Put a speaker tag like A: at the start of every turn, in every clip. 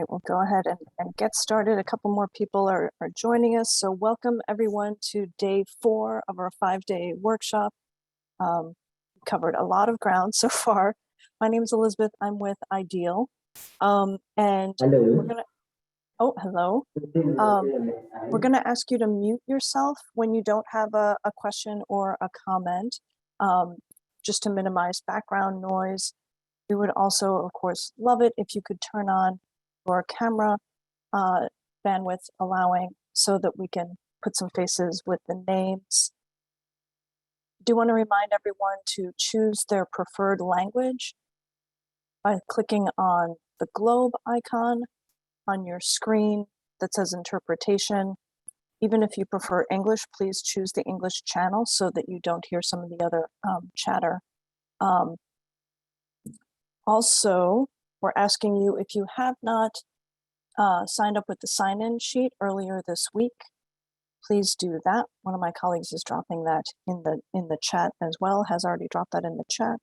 A: right, we'll go ahead and get started. A couple more people are joining us. So welcome everyone to day 4 of our 5-day workshop. Covered a lot of ground so far. My name is Elizabeth. I'm with Ideal. And
B: Hello.
A: we're gonna, oh, hello. We're gonna ask you to mute yourself when you don't have a question or a comment, just to minimize background noise. We would also, of course, love it if you could turn on your camera, bandwidth allowing, so that we can put some faces with the names. Do want to remind everyone to choose their preferred language by clicking on the globe icon on your screen that says interpretation. Even if you prefer English, please choose the English channel so that you don't hear some of the other chatter. Also, we're asking you, if you have not signed up with the sign-in sheet earlier this week, please do that. One of my colleagues is dropping that in the chat as well, has already dropped that in the chat.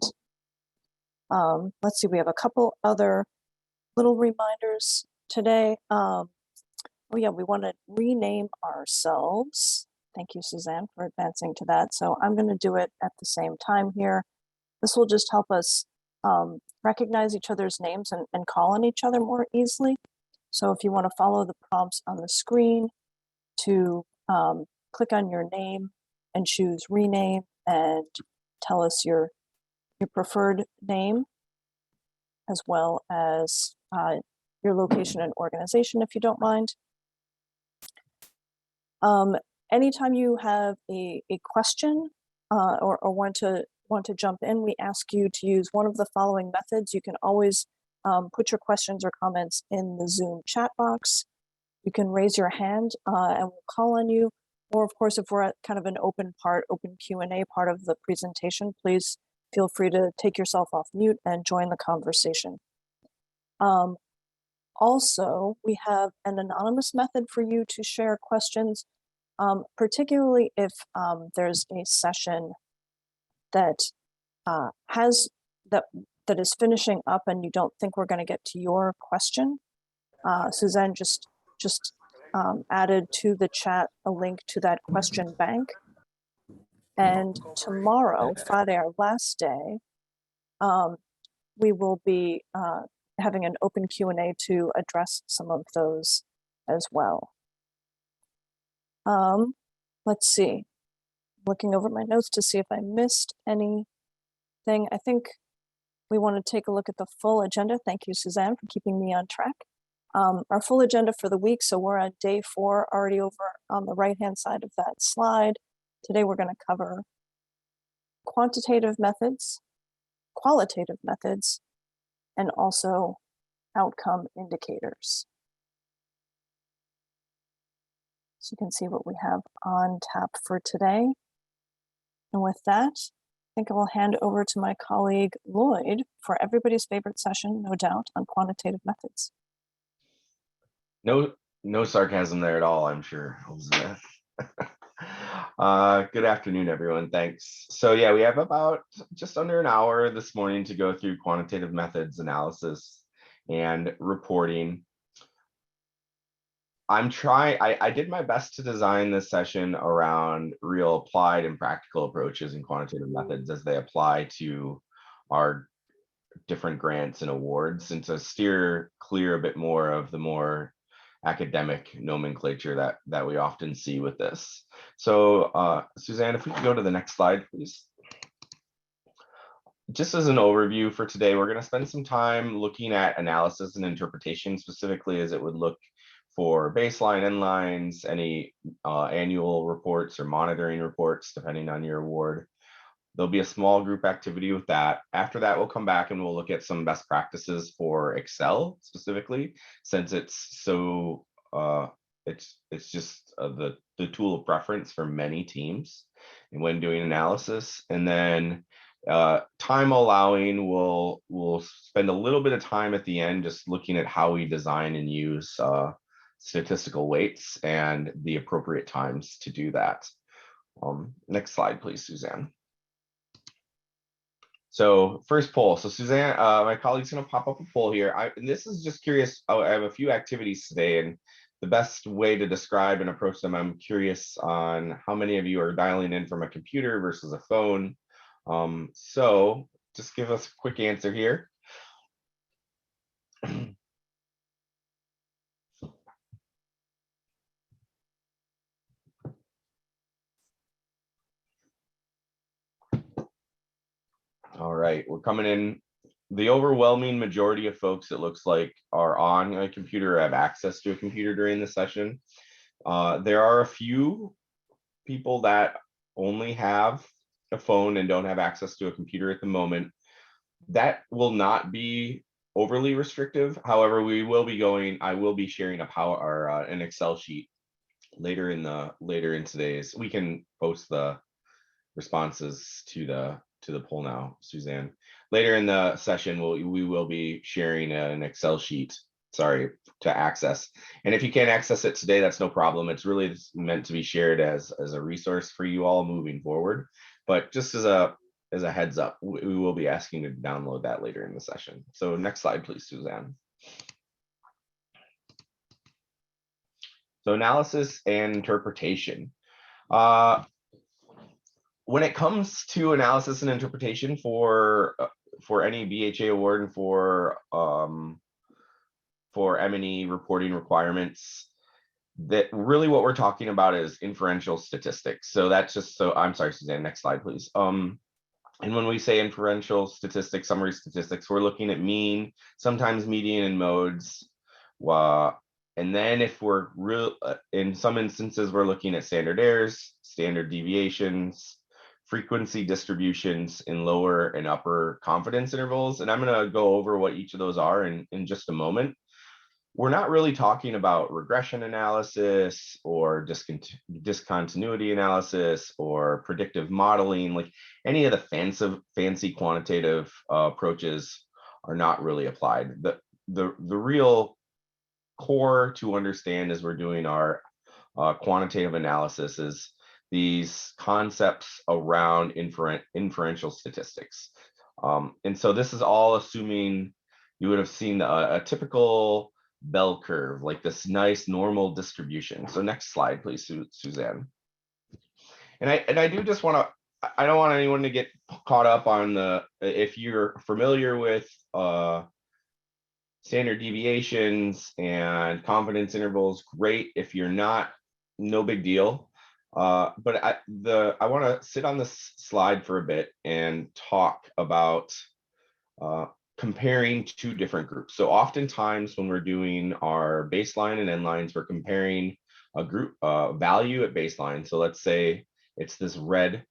A: Let's see, we have a couple other little reminders today. Oh yeah, we want to rename ourselves. Thank you, Suzanne, for advancing to that. So I'm going to do it at the same time here. This will just help us recognize each other's names and call on each other more easily. So if you want to follow the prompts on the screen to click on your name and choose rename and tell us your preferred name, as well as your location and organization, if you don't mind. Anytime you have a question or want to jump in, we ask you to use one of the following methods. You can always put your questions or comments in the Zoom chat box. You can raise your hand and we'll call on you. Or of course, if we're at kind of an open Q&A part of the presentation, please feel free to take yourself off mute and join the conversation. Also, we have an anonymous method for you to share questions, particularly if there's a session that that is finishing up and you don't think we're going to get to your question. Suzanne just added to the chat a link to that question bank. And tomorrow, Friday, our last day, we will be having an open Q&A to address some of those as well. Let's see, looking over my notes to see if I missed anything. I think we want to take a look at the full agenda. Thank you, Suzanne, for keeping me on track. Our full agenda for the week. So we're on day 4, already over on the right-hand side of that slide. Today, we're going to cover quantitative methods, qualitative methods, and also outcome indicators. So you can see what we have on tap for today. And with that, I think I will hand over to my colleague, Lloyd, for everybody's favorite session, no doubt, on quantitative methods.
C: No sarcasm there at all, I'm sure, Elizabeth. Good afternoon, everyone. Thanks. So yeah, we have about just under an hour this morning to go through quantitative methods analysis and reporting. I did my best to design this session around real applied and practical approaches in quantitative methods as they apply to our different grants and awards, and to steer clear a bit more of the more academic nomenclature that we often see with this. So Suzanne, if we could go to the next slide, please. Just as an overview for today, we're going to spend some time looking at analysis and interpretation, specifically as it would look for baseline, endlines, any annual reports or monitoring reports, depending on your award. There'll be a small group activity with that. After that, we'll come back and we'll look at some best practices for Excel specifically, since it's so it's just the tool of preference for many teams and when doing analysis. And then time allowing, we'll spend a little bit of time at the end just looking at how we design and use statistical weights and the appropriate times to do that. Next slide, please, Suzanne. So first poll. So Suzanne, my colleague's going to pop up a poll here. And this is just curious. I have a few activities today, and the best way to describe and approach them, I'm curious on how many of you are dialing in from a computer versus a phone. So just give us a quick answer here. All right, we're coming in. The overwhelming majority of folks, it looks like, are on a computer or have access to a computer during the session. There are a few people that only have a phone and don't have access to a computer at the moment. That will not be overly restrictive. However, I will be sharing a power or an Excel sheet later in today's. We can post the responses to the poll now, Suzanne. Later in the session, we will be sharing an Excel sheet, sorry, to access. And if you can't access it today, that's no problem. It's really meant to be shared as a resource for you all moving forward. But just as a heads up, we will be asking you to download that later in the session. So next slide, please, Suzanne. So analysis and interpretation. When it comes to analysis and interpretation for any BHA award and for M&E reporting requirements, that really what we're talking about is inferential statistics. So that's just, so I'm sorry, Suzanne, next slide, please. And when we say inferential statistics, summary statistics, we're looking at mean, sometimes median and modes. And then if we're in some instances, we're looking at standard errors, standard deviations, frequency distributions in lower and upper confidence intervals. And I'm going to go over what each of those are in just a moment. We're not really talking about regression analysis or discontinuity analysis or predictive modeling. Like any of the fancy quantitative approaches are not really applied. The real core to understand as we're doing our quantitative analysis is these concepts around inferential statistics. And so this is all assuming you would have seen a typical bell curve, like this nice normal distribution. So next slide, please, Suzanne. And I do just want to, I don't want anyone to get caught up on if you're familiar with standard deviations and confidence intervals, great. If you're not, no big deal. But I want to sit on this slide for a bit and talk about comparing two different groups. So oftentimes when we're doing our baseline and end lines, we're comparing a group value at baseline. So let's say it's this red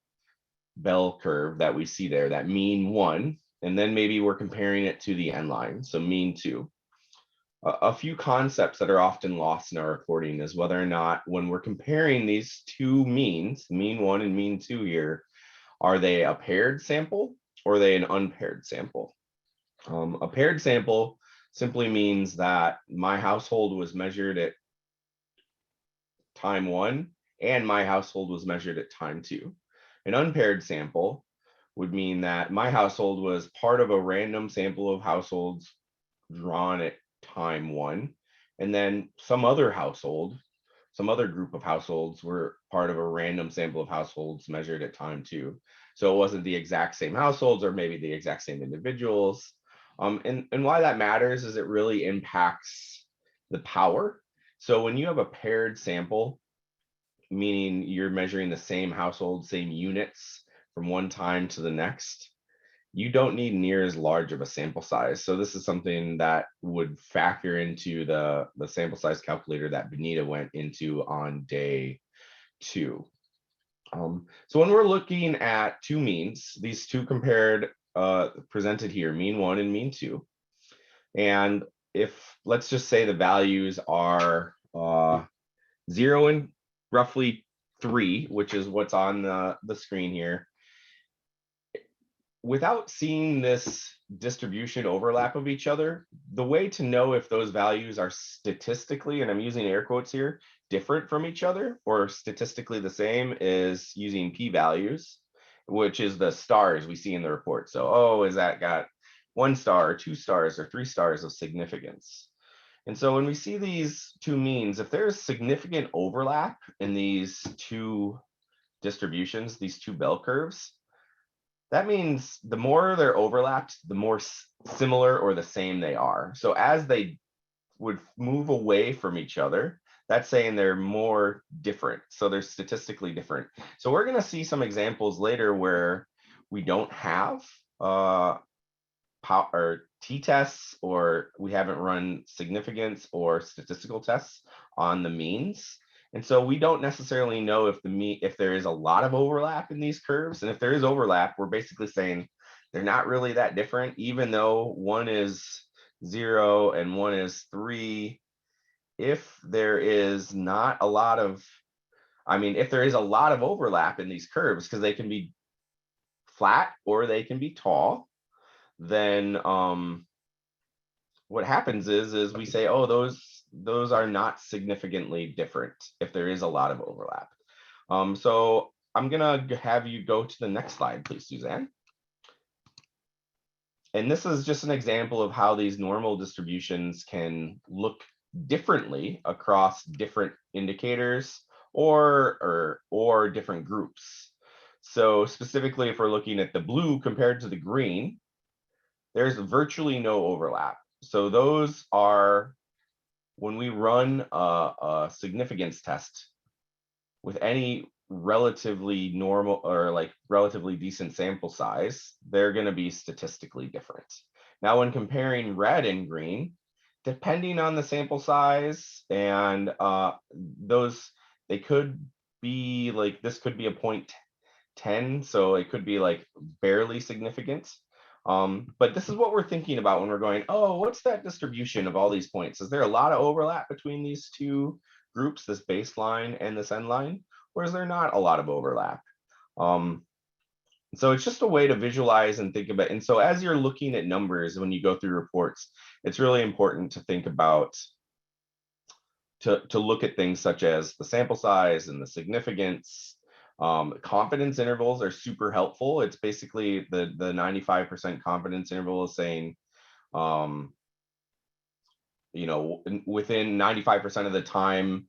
C: bell curve that we see there, that mean 1, and then maybe we're comparing it to the end line, so mean 2. A few concepts that are often lost in our reporting is whether or not when we're comparing these two means, mean 1 and mean 2 here, are they a paired sample or are they an unpaired sample? A paired sample simply means that my household was measured at time 1 and my household was measured at time 2. An unpaired sample would mean that my household was part of a random sample of households drawn at time 1, and then some other group of households were part of a random sample of households measured at time 2. So it wasn't the exact same households or maybe the exact same individuals. And why that matters is it really impacts the power. So when you have a paired sample, meaning you're measuring the same household, same units from one time to the next, you don't need near as large of a sample size. So this is something that would factor into the sample size calculator that Benita went into on day 2. So when we're looking at two means, these two compared, presented here, mean 1 and mean 2. And if, let's just say the values are 0 and roughly 3, which is what's on the screen here, without seeing this distribution overlap of each other, the way to know if those values are statistically, and I'm using air quotes here, different from each other or statistically the same is using p-values. which is the stars we see in the report. So, oh, is that got 1 star or 2 stars or 3 stars of significance? And so when we see these two means, if there's significant overlap in these two distributions, these two bell curves, that means the more they're overlapped, the more similar or the same they are. So as they would move away from each other, that's saying they're more different. So they're statistically different. So we're going to see some examples later where we don't have or t-tests, or we haven't run significance or statistical tests on the means. And so we don't necessarily know if there is a lot of overlap in these curves. And if there is overlap, we're basically saying they're not really that different, even though one is 0 and one is 3. If there is not a lot of, if there is a lot of overlap in these curves, because they can be flat or they can be tall, then what happens is we say, oh, those are not significantly different if there is a lot of overlap. So I'm gonna have you go to the next slide, please, Suzanne. And this is just an example of how these normal distributions can look differently across different indicators or different groups. So specifically, if we're looking at the blue compared to the green, there's virtually no overlap. So those are, when we run a significance test with any relatively normal or like relatively decent sample size, they're going to be statistically different. Now, when comparing red and green, depending on the sample size and they could be like, this could be a 0.10, so it could be like barely significant. But this is what we're thinking about when we're going, oh, what's that distribution of all these points? Is there a lot of overlap between these two groups, this baseline and this end line, or is there not a lot of overlap? So it's just a way to visualize and think about. And so as you're looking at numbers, when you go through reports, it's really important to think about, to look at things such as the sample size and the significance. Confidence intervals are super helpful. It's basically the 95% confidence interval is saying, within 95% of the time,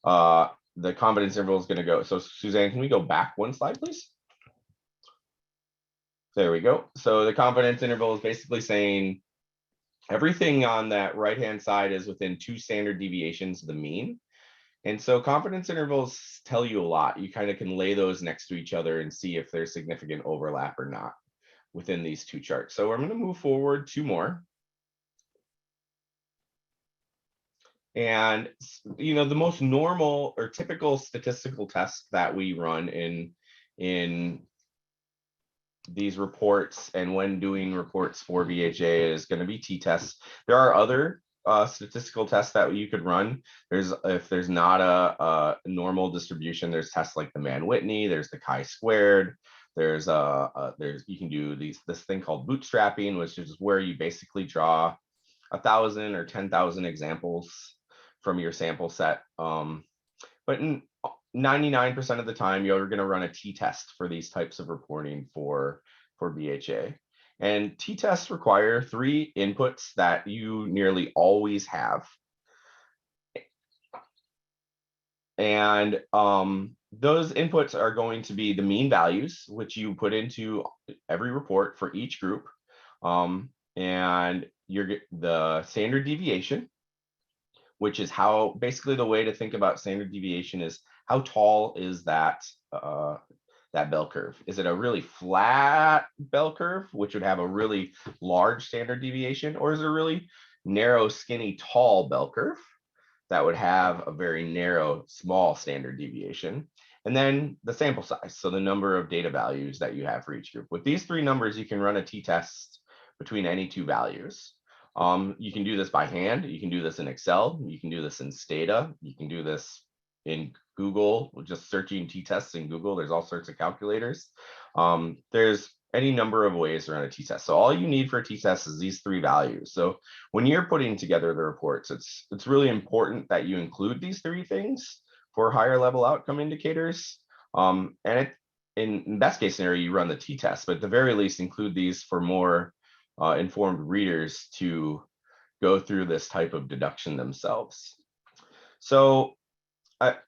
C: the confidence interval is going to go. So Suzanne, can we go back one slide, please? There we go. So the confidence interval is basically saying everything on that right-hand side is within 2 standard deviations of the mean. And so confidence intervals tell you a lot. You kind of can lay those next to each other and see if there's significant overlap or not within these two charts. So I'm going to move forward 2 more. And, the most normal or typical statistical test that we run in these reports and when doing reports for VHA is going to be t-tests. There are other statistical tests that you could run. If there's not a normal distribution, there's tests like the Mann-Whitney, there's the chi-squared, there's you can do this thing called bootstrapping, which is where you basically draw 1,000 or 10,000 examples from your sample set. But 99% of the time, you're going to run a t-test for these types of reporting for VHA. And t-tests require 3 inputs that you nearly always have. And those inputs are going to be the mean values, which you put into every report for each group. And the standard deviation, which is how, basically the way to think about standard deviation is how tall is that bell curve? Is it a really flat bell curve, which would have a really large standard deviation, or is it a really narrow, skinny, tall bell curve that would have a very narrow, small standard deviation? And then the sample size, so the number of data values that you have for each group. With these 3 numbers, you can run a t-test between any 2 values. You can do this by hand. You can do this in Excel. You can do this in Stata. You can do this in Google, just searching t-tests in Google. There's all sorts of calculators. There's any number of ways to run a t-test. So all you need for a t-test is these 3 values. So when you're putting together the reports, it's really important that you include these 3 things for higher level outcome indicators. And in best case scenario, you run the t-test, but at the very least include these for more informed readers to go through this type of deduction themselves. So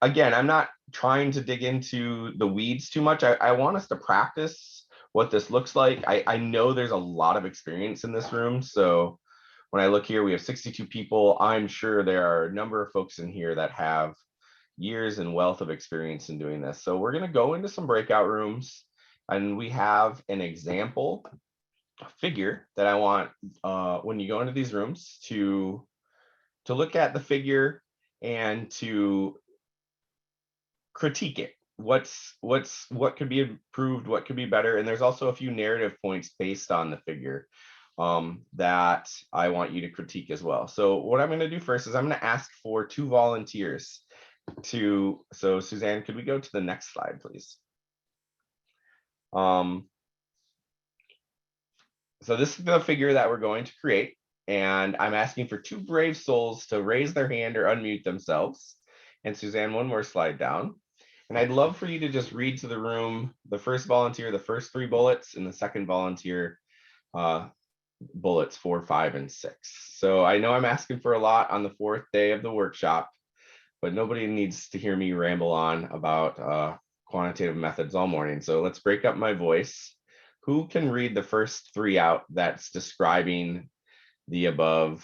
C: again, I'm not trying to dig into the weeds too much. I want us to practice what this looks like. I know there's a lot of experience in this room. So when I look here, we have 62 people. I'm sure there are a number of folks in here that have years and wealth of experience in doing this. So we're going to go into some breakout rooms, and we have an example figure that I want when you go into these rooms to look at the figure and to critique it. What could be improved, what could be better, and there's also a few narrative points based on the figure that I want you to critique as well. So what I'm going to do first is I'm going to ask for 2 volunteers to, so Suzanne, could we go to the next slide, please? So this is the figure that we're going to create, and I'm asking for 2 brave souls to raise their hand or unmute themselves. And Suzanne, one more slide down. And I'd love for you to just read to the room, the first volunteer, the first 3 bullets, and the second volunteer, bullets 4, 5, and 6. So I know I'm asking for a lot on the 4th day of the workshop, but nobody needs to hear me ramble on about quantitative methods all morning. So let's break up my voice. Who can read the first 3 out that's describing the above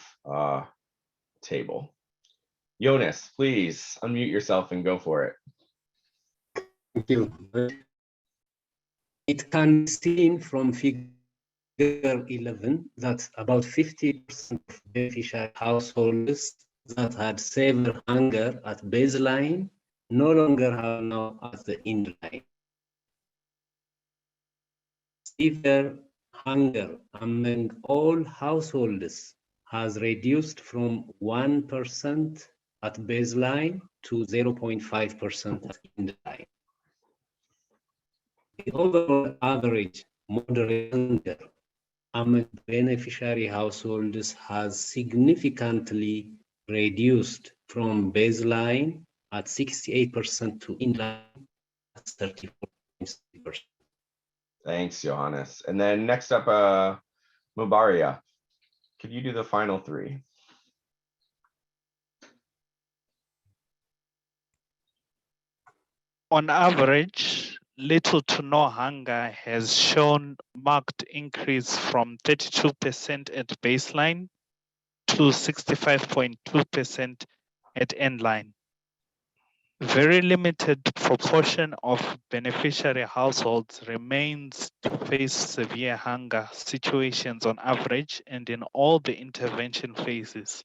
C: table? Jonas, please unmute yourself and go for it.
B: Thank you. It can be seen from figure 11 that about 50% of beneficiary households that had severe hunger at baseline no longer have now at the end line. Severe hunger among all households has reduced from 1% at baseline to 0.5% at end line. The overall average moderate hunger among beneficiary households has significantly reduced from baseline at 68% to inline at 34.6%.
C: Thanks, Johannes. And then next up, Mubaria, could you do the final 3?
D: On average, little to no hunger has shown marked increase from 32% at baseline to 65.2% at endline. Very limited proportion of beneficiary households remains to face severe hunger situations on average and in all the intervention phases.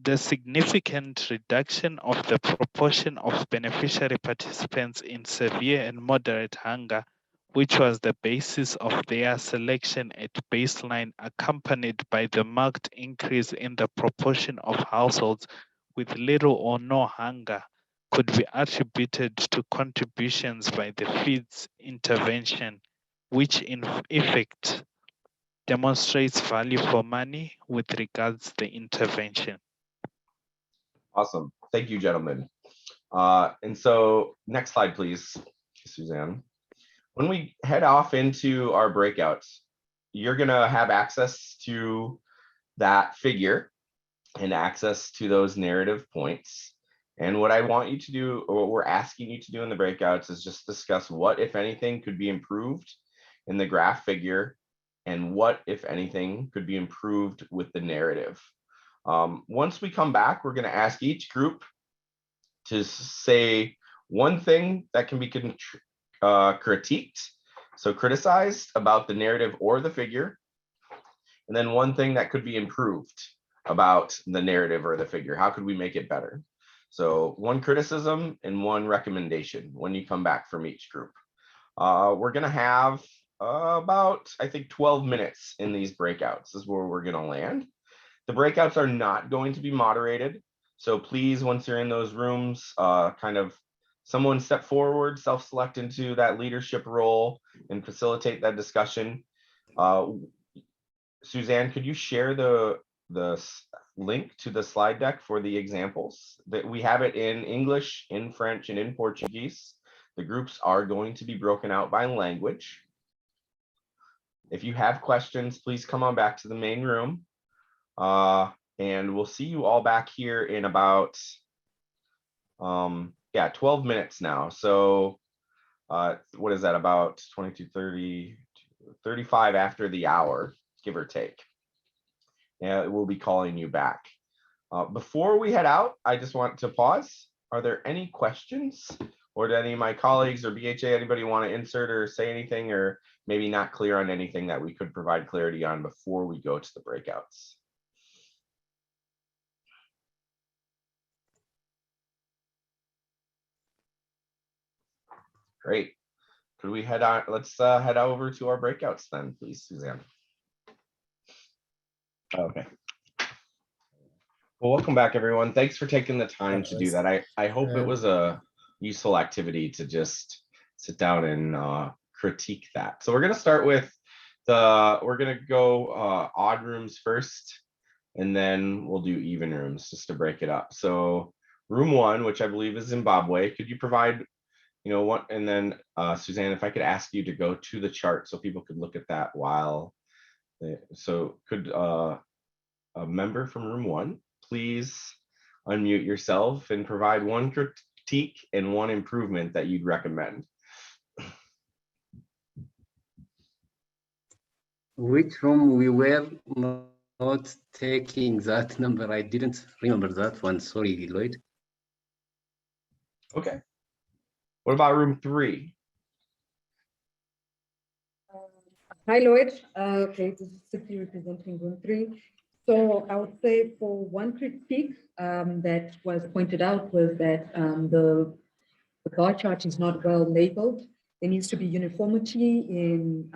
D: The significant reduction of the proportion of beneficiary participants in severe and moderate hunger, which was the basis of their selection at baseline, accompanied by the marked increase in the proportion of households with little or no hunger, could be attributed to contributions by the FEEDS intervention, which in effect demonstrates value for money with regards to the intervention.
C: Awesome. Thank you, gentlemen. And so next slide, please, Suzanne. When we head off into our breakouts, you're going to have access to that figure and access to those narrative points. And what I want you to do, or what we're asking you to do in the breakouts, is just discuss what, if anything, could be improved in the graph figure, and what, if anything, could be improved with the narrative. Once we come back, we're going to ask each group to say one thing that can be critiqued, so criticized about the narrative or the figure, and then one thing that could be improved about the narrative or the figure. How could we make it better? So one criticism and one recommendation when you come back from each group. We're going to have about, I think, 12 minutes in these breakouts. This is where we're going to land. The breakouts are not going to be moderated. So please, once you're in those rooms, kind of someone step forward, self-select into that leadership role and facilitate that discussion. Suzanne, could you share the link to the slide deck for the examples? That we have it in English, in French, and in Portuguese. The groups are going to be broken out by language. If you have questions, please come on back to the main room. And we'll see you all back here in about 12 minutes now. So what is that, about 22, 30, 35 after the hour, give or take. And we'll be calling you back. Before we head out, I just want to pause. Are there any questions? Or do any of my colleagues or BHA, anybody want to insert or say anything, or maybe not clear on anything that we could provide clarity on before we go to the breakouts? Great. Could we head on? Let's head over to our breakouts then, please, Suzanne. Okay. Well, welcome back, everyone. Thanks for taking the time to do that. I hope it was a useful activity to just sit down and critique that. So we're going to start with we're going to go odd rooms first, and then we'll do even rooms just to break it up. So room 1, which I believe is Zimbabwe, could you provide, what, and then Suzanne, if I could ask you to go to the chart so people could look at that while, so could a member from room 1 please unmute yourself and provide one critique and one improvement that you'd recommend?
B: Which room we were not taking that number? I didn't remember that one. Sorry, Lloyd.
C: Okay. What about room 3?
E: Hi, Lloyd. Okay, this is Sophie representing room 3. So I would say for one critique that was pointed out was that the bar chart is not well labeled. There needs to be uniformity in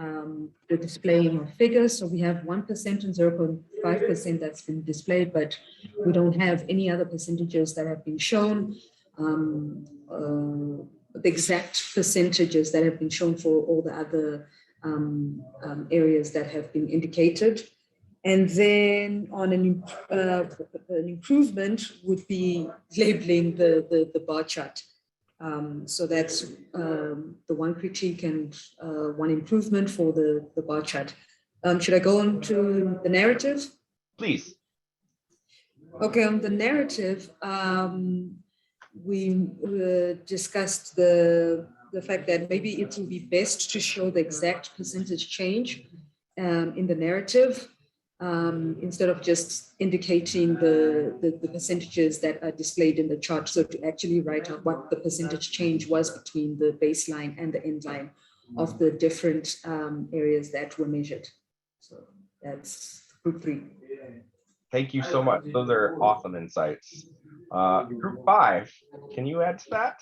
E: the displaying of figures. So we have 1% and 0.5% that's been displayed, but we don't have any other percentages that have been shown. The exact percentages that have been shown for all the other areas that have been indicated. And then on an improvement would be labeling the bar chart. So that's the one critique and one improvement for the bar chart. Should I go on to the narrative?
C: Please.
E: Okay, on the narrative, we discussed the fact that maybe it will be best to show the exact percentage change in the narrative instead of just indicating the percentages that are displayed in the chart. So to actually write out what the percentage change was between the baseline and the end line of the different areas that were measured. So that's group 3.
C: Thank you so much. Those are awesome insights. Group 5, can you add to that?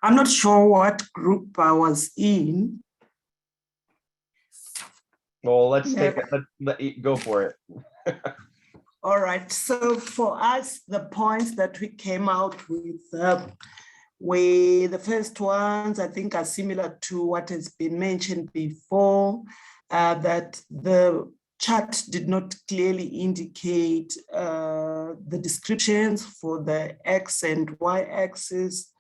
F: I'm not sure what group I was in.
C: Well, let's take it. Go for it.
F: All right. So for us, the points that we came out with, the first ones, I think, are similar to what has been mentioned before, that the chart did not clearly indicate the descriptions for the X and Y axis.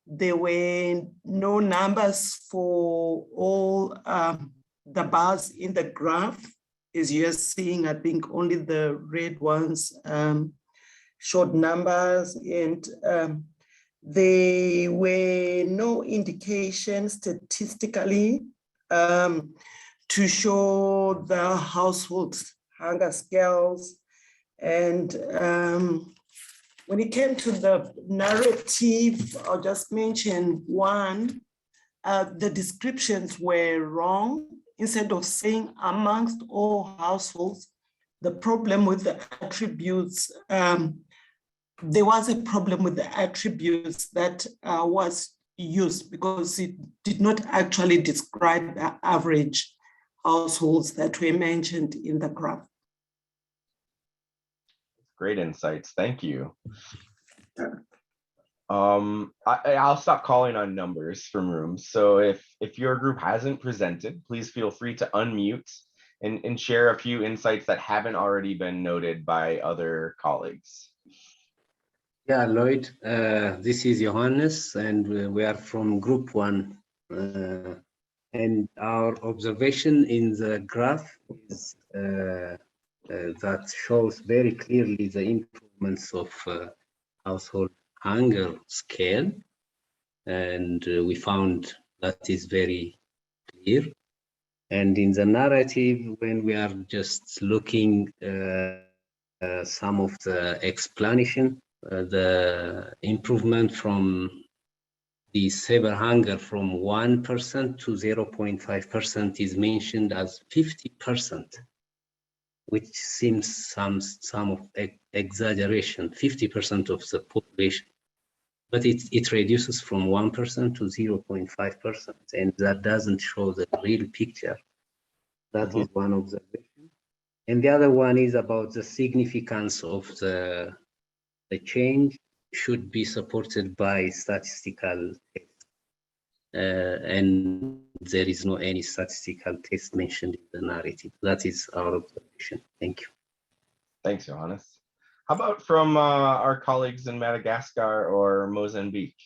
F: There were no numbers for all the bars in the graph. As you're seeing, I think only the red ones showed numbers, and there were no indications statistically to show the household hunger scales. And when it came to the narrative, I'll just mention one. The descriptions were wrong. Instead of saying amongst all households, the problem with the attributes, there was a problem with the attributes that was used because it did not actually describe the average households that were mentioned in the graph.
C: Great insights. Thank you. I'll stop calling on numbers from rooms. So if your group hasn't presented, please feel free to unmute and share a few insights that haven't already been noted by other colleagues.
B: Yeah, Lloyd, this is Johannes, and we are from Group 1. And our observation in the graph is that shows very clearly the improvements of household hunger scale. And we found that is very clear. And in the narrative, when we are just looking some of the explanation, the improvement from the severe hunger from 1% to 0.5% is mentioned as 50%, which seems some of exaggeration, 50% of the population. But it reduces from 1% to 0.5%, and that doesn't show the real picture. That is one observation. And the other one is about the significance of the change should be supported by statistical tests. And there is no any statistical test mentioned in the narrative. That is our observation. Thank you.
C: Thanks, Johannes. How about from our colleagues in Madagascar or Mozambique?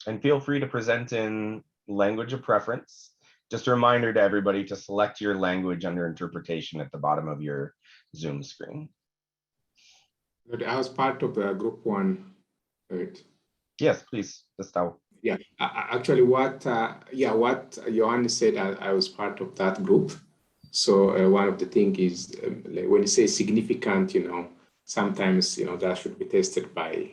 C: And feel free to present in language of preference. Just a reminder to everybody to select your language under interpretation at the bottom of your Zoom screen.
G: I was part of Group 1. Right?
C: Yes, please, Gustavo.
G: Yeah, actually, what Johannes said, I was part of that group. So one of the things is like when you say significant, sometimes that should be tested by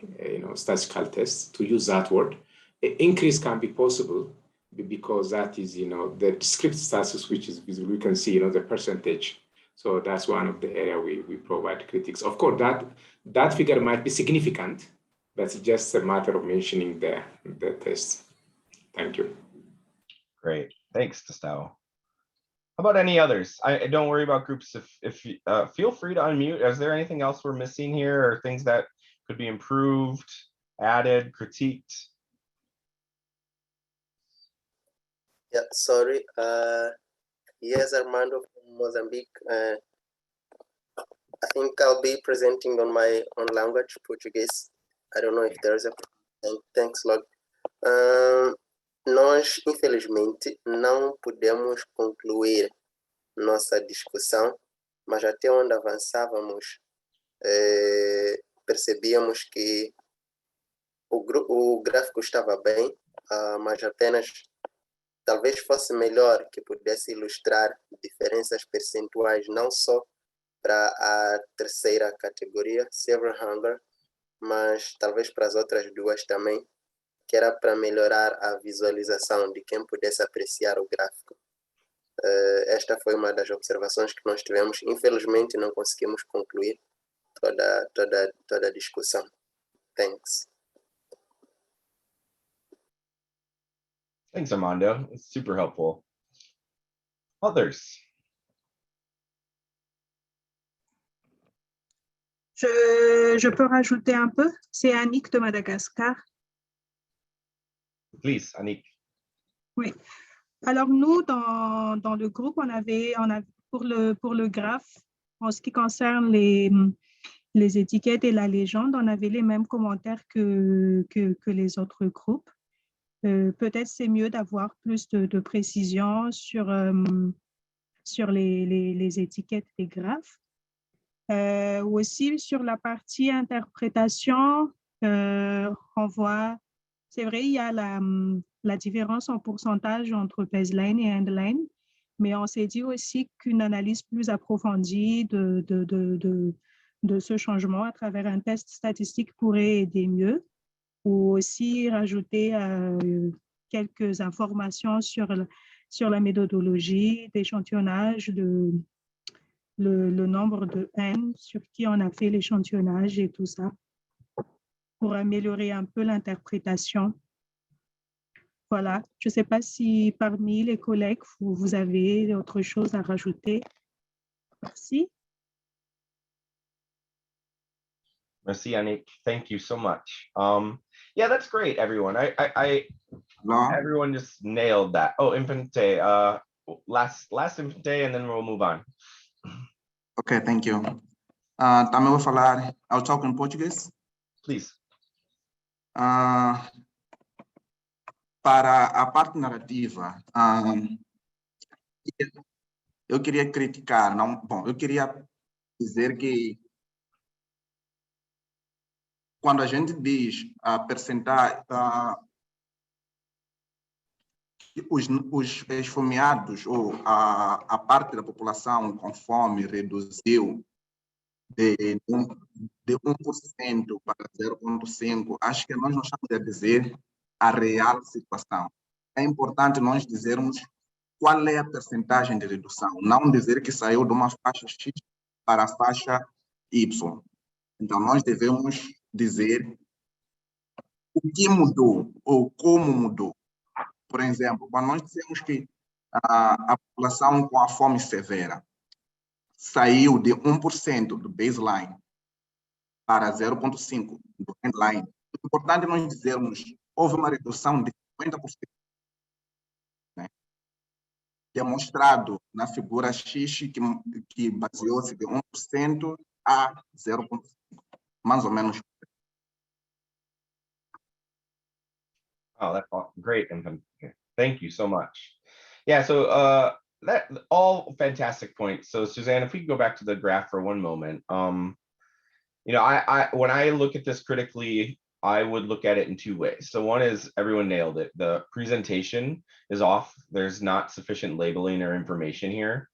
G: statistical tests. To use that word, increase can be possible because that is the descriptive status, which is visible. We can see the percentage. So that's one of the area we provide critics. Of course, that figure might be significant, but it's just a matter of mentioning the test. Thank you.
C: Great, thanks, Gustavo. How about any others? I don't worry about groups. If feel free to unmute. Is there anything else we're missing here, or things that could be improved, added, critiqued?
H: Yeah, sorry. Yes, Armando from Mozambique. I think I'll be presenting on my own language, Portuguese. I don't know if there's a thanks, Log. Nós, infelizmente, não podemos concluir nossa discussão, mas até onde avançávamos, percebíamos que o gráfico estava bem, mas apenas talvez fosse melhor que pudesse ilustrar diferenças percentuais não só para a terceira categoria, Severe Hunger, mas talvez para as outras duas também, que era para melhorar a visualização de quem pudesse apreciar o gráfico. Esta foi uma das observações que nós tivemos. Infelizmente, não conseguimos concluir toda a discussão. Thanks.
C: Thanks, Armando. It's super helpful. Others?
I: Je peux rajouter un peu? C'est Annick de Madagascar.
C: Please, Annick.
I: Oui. Alors nous, dans le groupe, on avait pour le graphe, en ce qui concerne les étiquettes et la légende, on avait les mêmes commentaires que les autres groupes. Peut-être c'est mieux d'avoir plus de précision sur les étiquettes des graphes. Aussi sur la partie interprétation, on voit, c'est vrai, il y a la différence en pourcentage entre baseline et endline, mais on s'est dit aussi qu'une analyse plus approfondie de ce changement à travers un test statistique pourrait aider mieux, ou aussi rajouter quelques informations sur la méthodologie d'échantillonnage, le nombre de N sur qui on a fait l'échantillonnage et tout ça, pour améliorer un peu l'interprétation. Voilà, je ne sais pas si parmi les collègues, vous avez autre chose à rajouter. Merci.
C: Merci, Yannick. Thank you so much. Yeah, that's great, everyone. Everyone just nailed that. Oh, Infante, last Infante, and then we'll move on.
J: Okay, thank you. Também vou falar, I'll talk in Portuguese.
C: Please.
J: Para a parte narrativa, eu queria criticar, não, bom, eu queria dizer que quando a gente diz a percentagem, os esfomeados ou a parte da população com fome reduziu de 1% para 0,5%, acho que nós não estamos a dizer a real situação. É importante nós dizermos qual é a percentagem de redução, não dizer que saiu de uma faixa X para a faixa Y. Então, nós devemos dizer o que mudou ou como mudou. Por exemplo, quando nós dizemos que a população com a fome severa saiu de 1% do baseline para 0,5% do endline, é importante nós dizermos que houve uma redução de 50%, né? Demonstrado na figura X, que baseou-se de 1% a 0,5%, mais ou menos.
C: Oh, that's great. Thank you so much. Yeah, so that all fantastic points. So Suzanne, if we could go back to the graph for one moment. You know, I when I look at this critically, I would look at it in two ways. So one is everyone nailed it. The presentation is off. There's not sufficient labeling or information here.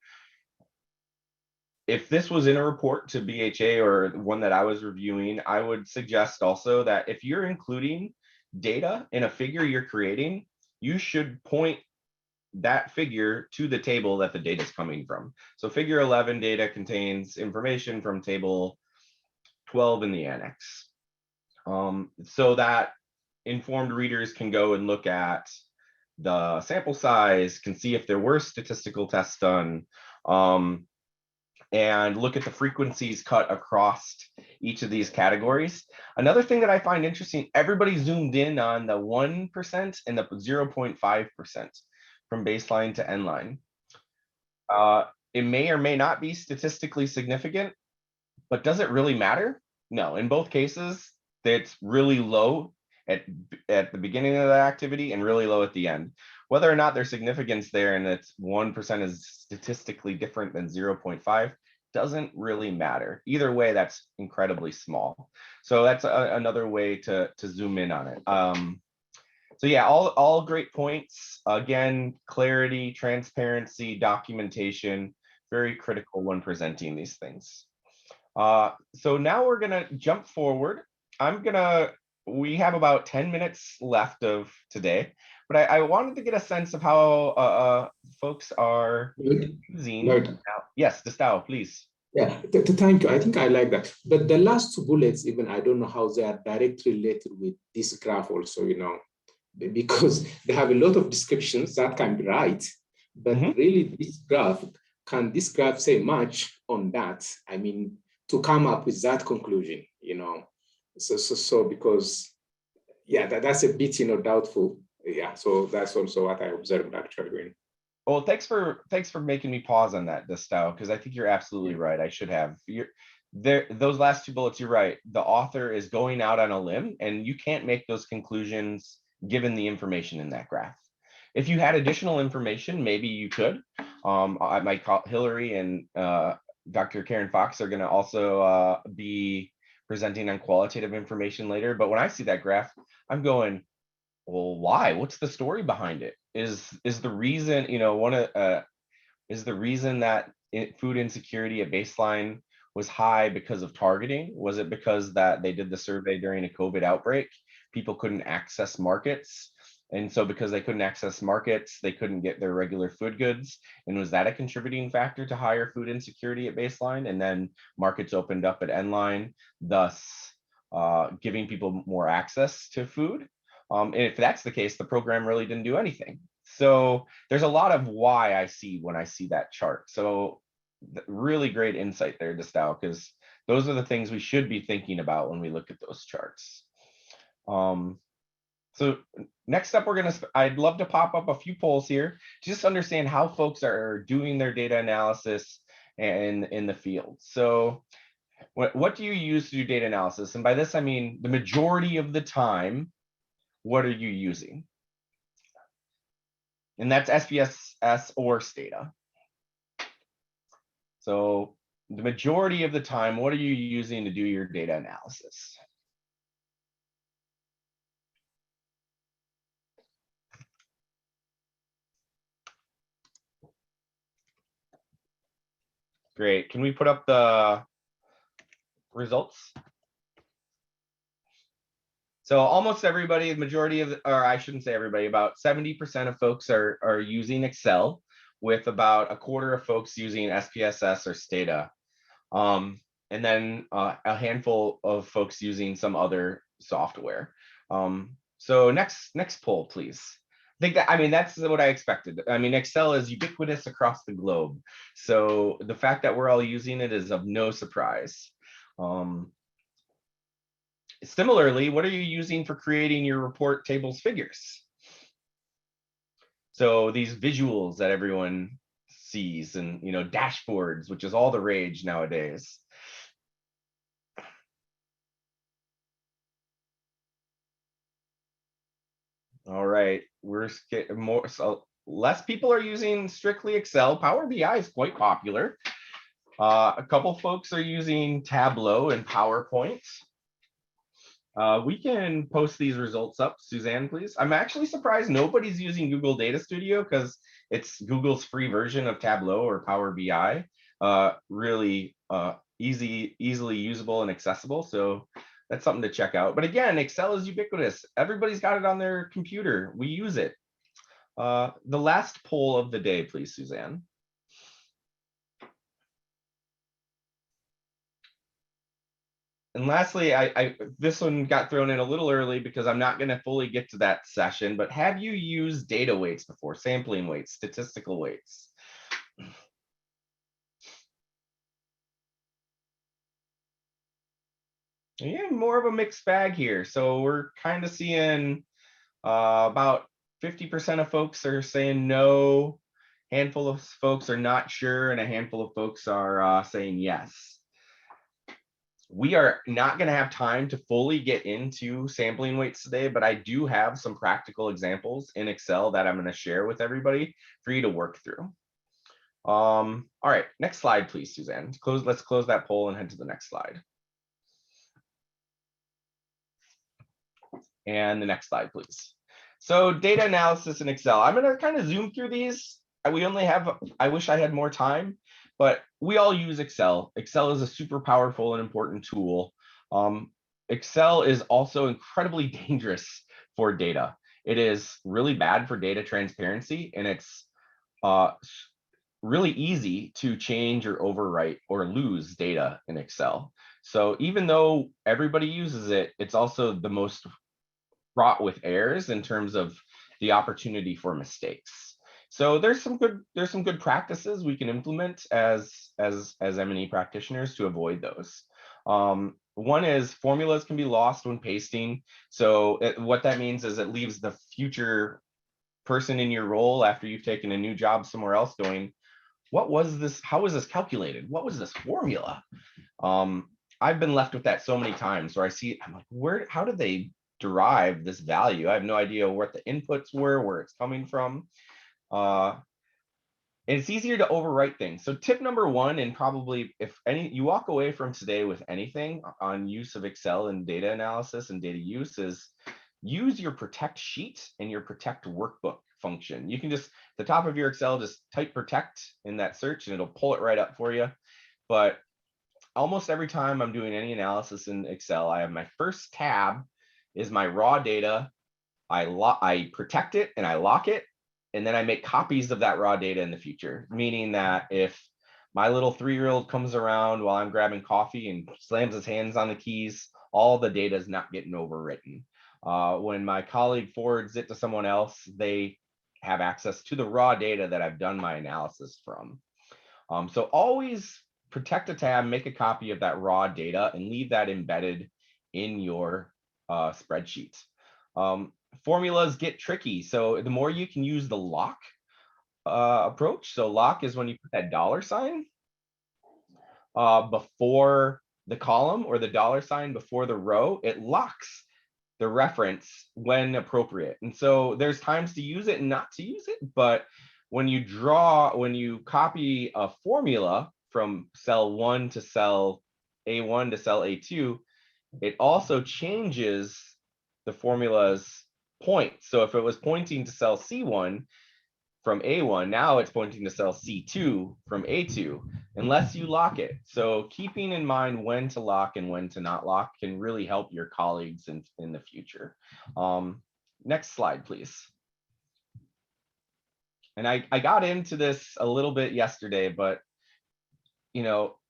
C: If this was in a report to BHA or one that I was reviewing, I would suggest also that if you're including data in a figure you're creating, you should point that figure to the table that the data is coming from. So figure 11 data contains information from table 12 in the annex. So that informed readers can go and look at the sample size, can see if there were statistical tests done, and look at the frequencies cut across each of these categories. Another thing that I find interesting, everybody zoomed in on the 1% and the 0.5% from baseline to end line. It may or may not be statistically significant, but does it really matter? No, in both cases, it's really low at the beginning of the activity and really low at the end. Whether or not there's significance there and it's 1% is statistically different than 0.5 doesn't really matter. Either way, that's incredibly small. So that's another way to zoom in on it. So yeah, all great points. Again, clarity, transparency, documentation, very critical when presenting these things. So now we're gonna jump forward. We have about 10 minutes left of today, but I wanted to get a sense of how folks are using. Yes, Gustavo, please.
G: Yeah, thank you. I think I like that. But the last two bullets, even I don't know how they are directly related with this graph also, you know, because they have a lot of descriptions that can be right, but really this graph say much on that? I mean, to come up with that conclusion, you know. So because, yeah, that's a bit, you know, doubtful. Yeah, so that's also what I observed actually.
C: Well, thanks for making me pause on that, Gustavo, because I think you're absolutely right. I should have. Those last two bullets, you're right. The author is going out on a limb, and you can't make those conclusions given the information in that graph. If you had additional information, maybe you could. I might call Hillary and Dr. Karen Fox are going to also be presenting on qualitative information later. But when I see that graph, I'm going, well, why? What's the story behind it? Is the reason, you know, is the reason that food insecurity at baseline was high because of targeting? Was it because that they did the survey during a COVID outbreak? People couldn't access markets. And so because they couldn't access markets, they couldn't get their regular food goods. And was that a contributing factor to higher food insecurity at baseline? And then markets opened up at endline, thus giving people more access to food. And if that's the case, the program really didn't do anything. So there's a lot of why I see when I see that chart. So really great insight there, Gustavo, because those are the things we should be thinking about when we look at those charts. So next up, I'd love to pop up a few polls here, just to understand how folks are doing their data analysis and in the field. So what do you use to do data analysis? And by this, I mean, the majority of the time, what are you using? And that's SPSS or Stata. So the majority of the time, what are you using to do your data analysis? Great. Can we put up the results? So almost everybody, the majority of, or I shouldn't say everybody, about 70% of folks are using Excel, with about a quarter of folks using SPSS or Stata. And then a handful of folks using some other software. So next poll, please. I mean, that's what I expected. I mean, Excel is ubiquitous across the globe. So the fact that we're all using it is of no surprise. Similarly, what are you using for creating your report, tables, figures? So these visuals that everyone sees, and dashboards, which is all the rage nowadays. All right, we're getting more, so less people are using strictly Excel. Power BI is quite popular. A couple folks are using Tableau and PowerPoint. We can post these results up, Suzanne, please. I'm actually surprised nobody's using Google Data Studio, because it's Google's free version of Tableau or Power BI. Really easily usable and accessible. So that's something to check out. But again, Excel is ubiquitous. Everybody's got it on their computer. We use it. The last poll of the day, please, Suzanne. And lastly, this one got thrown in a little early because I'm not going to fully get to that session, but have you used data weights before, sampling weights, statistical weights? Yeah, more of a mixed bag here. So we're kind of seeing about 50% of folks are saying no, handful of folks are not sure, and a handful of folks are saying yes. We are not going to have time to fully get into sampling weights today, but I do have some practical examples in Excel that I'm going to share with everybody for you to work through. All right, next slide, please, Suzanne. Let's close that poll and head to the next slide. And the next slide, please. So data analysis in Excel. I'm going to kind of zoom through these. We only have, I wish I had more time, but we all use Excel. Excel is a super powerful and important tool. Excel is also incredibly dangerous for data. It is really bad for data transparency, and it's really easy to change or overwrite or lose data in Excel. So even though everybody uses it, it's also the most fraught with errors in terms of the opportunity for mistakes. So there's some good practices we can implement as M&E practitioners to avoid those. One is formulas can be lost when pasting. So what that means is it leaves the future person in your role after you've taken a new job somewhere else going, what was this? How was this calculated? What was this formula? I've been left with that so many times where I see, I'm like, how did they derive this value? I have no idea what the inputs were, where it's coming from. And it's easier to overwrite things. So tip number one, and probably if you walk away from today with anything on use of Excel and data analysis and data use, is use your protect sheet and your protect workbook function. You can just, at the top of your Excel, just type protect in that search and it'll pull it right up for you. But almost every time I'm doing any analysis in Excel, I have my first tab is my raw data. I protect it and I lock it, and then I make copies of that raw data in the future, meaning that if my little 3-year-old comes around while I'm grabbing coffee and slams his hands on the keys, all the data is not getting overwritten. When my colleague forwards it to someone else, they have access to the raw data that I've done my analysis from. So always protect a tab, make a copy of that raw data and leave that embedded in your spreadsheet. Formulas get tricky. So the more you can use the lock approach. So lock is when you put that $sign before the column or the $sign before the row, it locks the reference when appropriate. And so there's times to use it and not to use it, but when you copy a formula from cell 1 to cell A1 to cell A2, it also changes the formula's point. So if it was pointing to cell C1 from A1, now it's pointing to cell C2 from A2, unless you lock it. So keeping in mind when to lock and when to not lock can really help your colleagues in the future. Next slide, please. And I got into this a little bit yesterday, but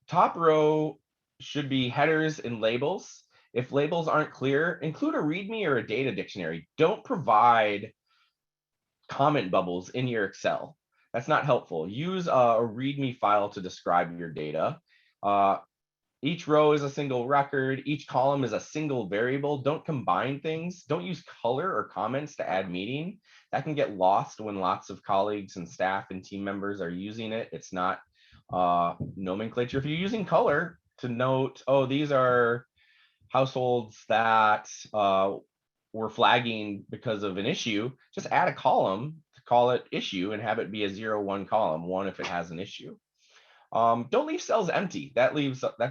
C: top row should be headers and labels. If labels aren't clear, include a README or a data dictionary. Don't provide comment bubbles in your Excel. That's not helpful. Use a README file to describe your data. Each row is a single record. Each column is a single variable. Don't combine things. Don't use color or comments to add meaning. That can get lost when lots of colleagues and staff and team members are using it. It's not nomenclature. If you're using color to note, oh, these are households that we're flagging because of an issue, just add a column to call it issue and have it be a 0-1 column, 1 if it has an issue. Don't leave cells empty. That's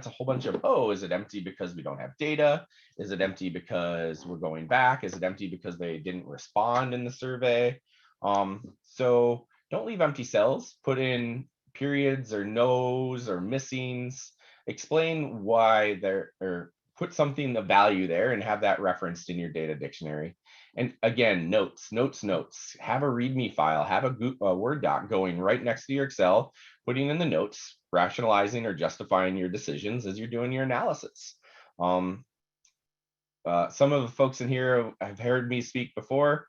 C: a whole bunch of, oh, is it empty because we don't have data? Is it empty because we're going back? Is it empty because they didn't respond in the survey? So don't leave empty cells. Put in periods or no's or missings. Explain why they're, or put something of value there and have that referenced in your data dictionary. And again, notes. Have a README file, have a Word doc going right next to your Excel, putting in the notes, rationalizing or justifying your decisions as you're doing your analysis. Some of the folks in here have heard me speak before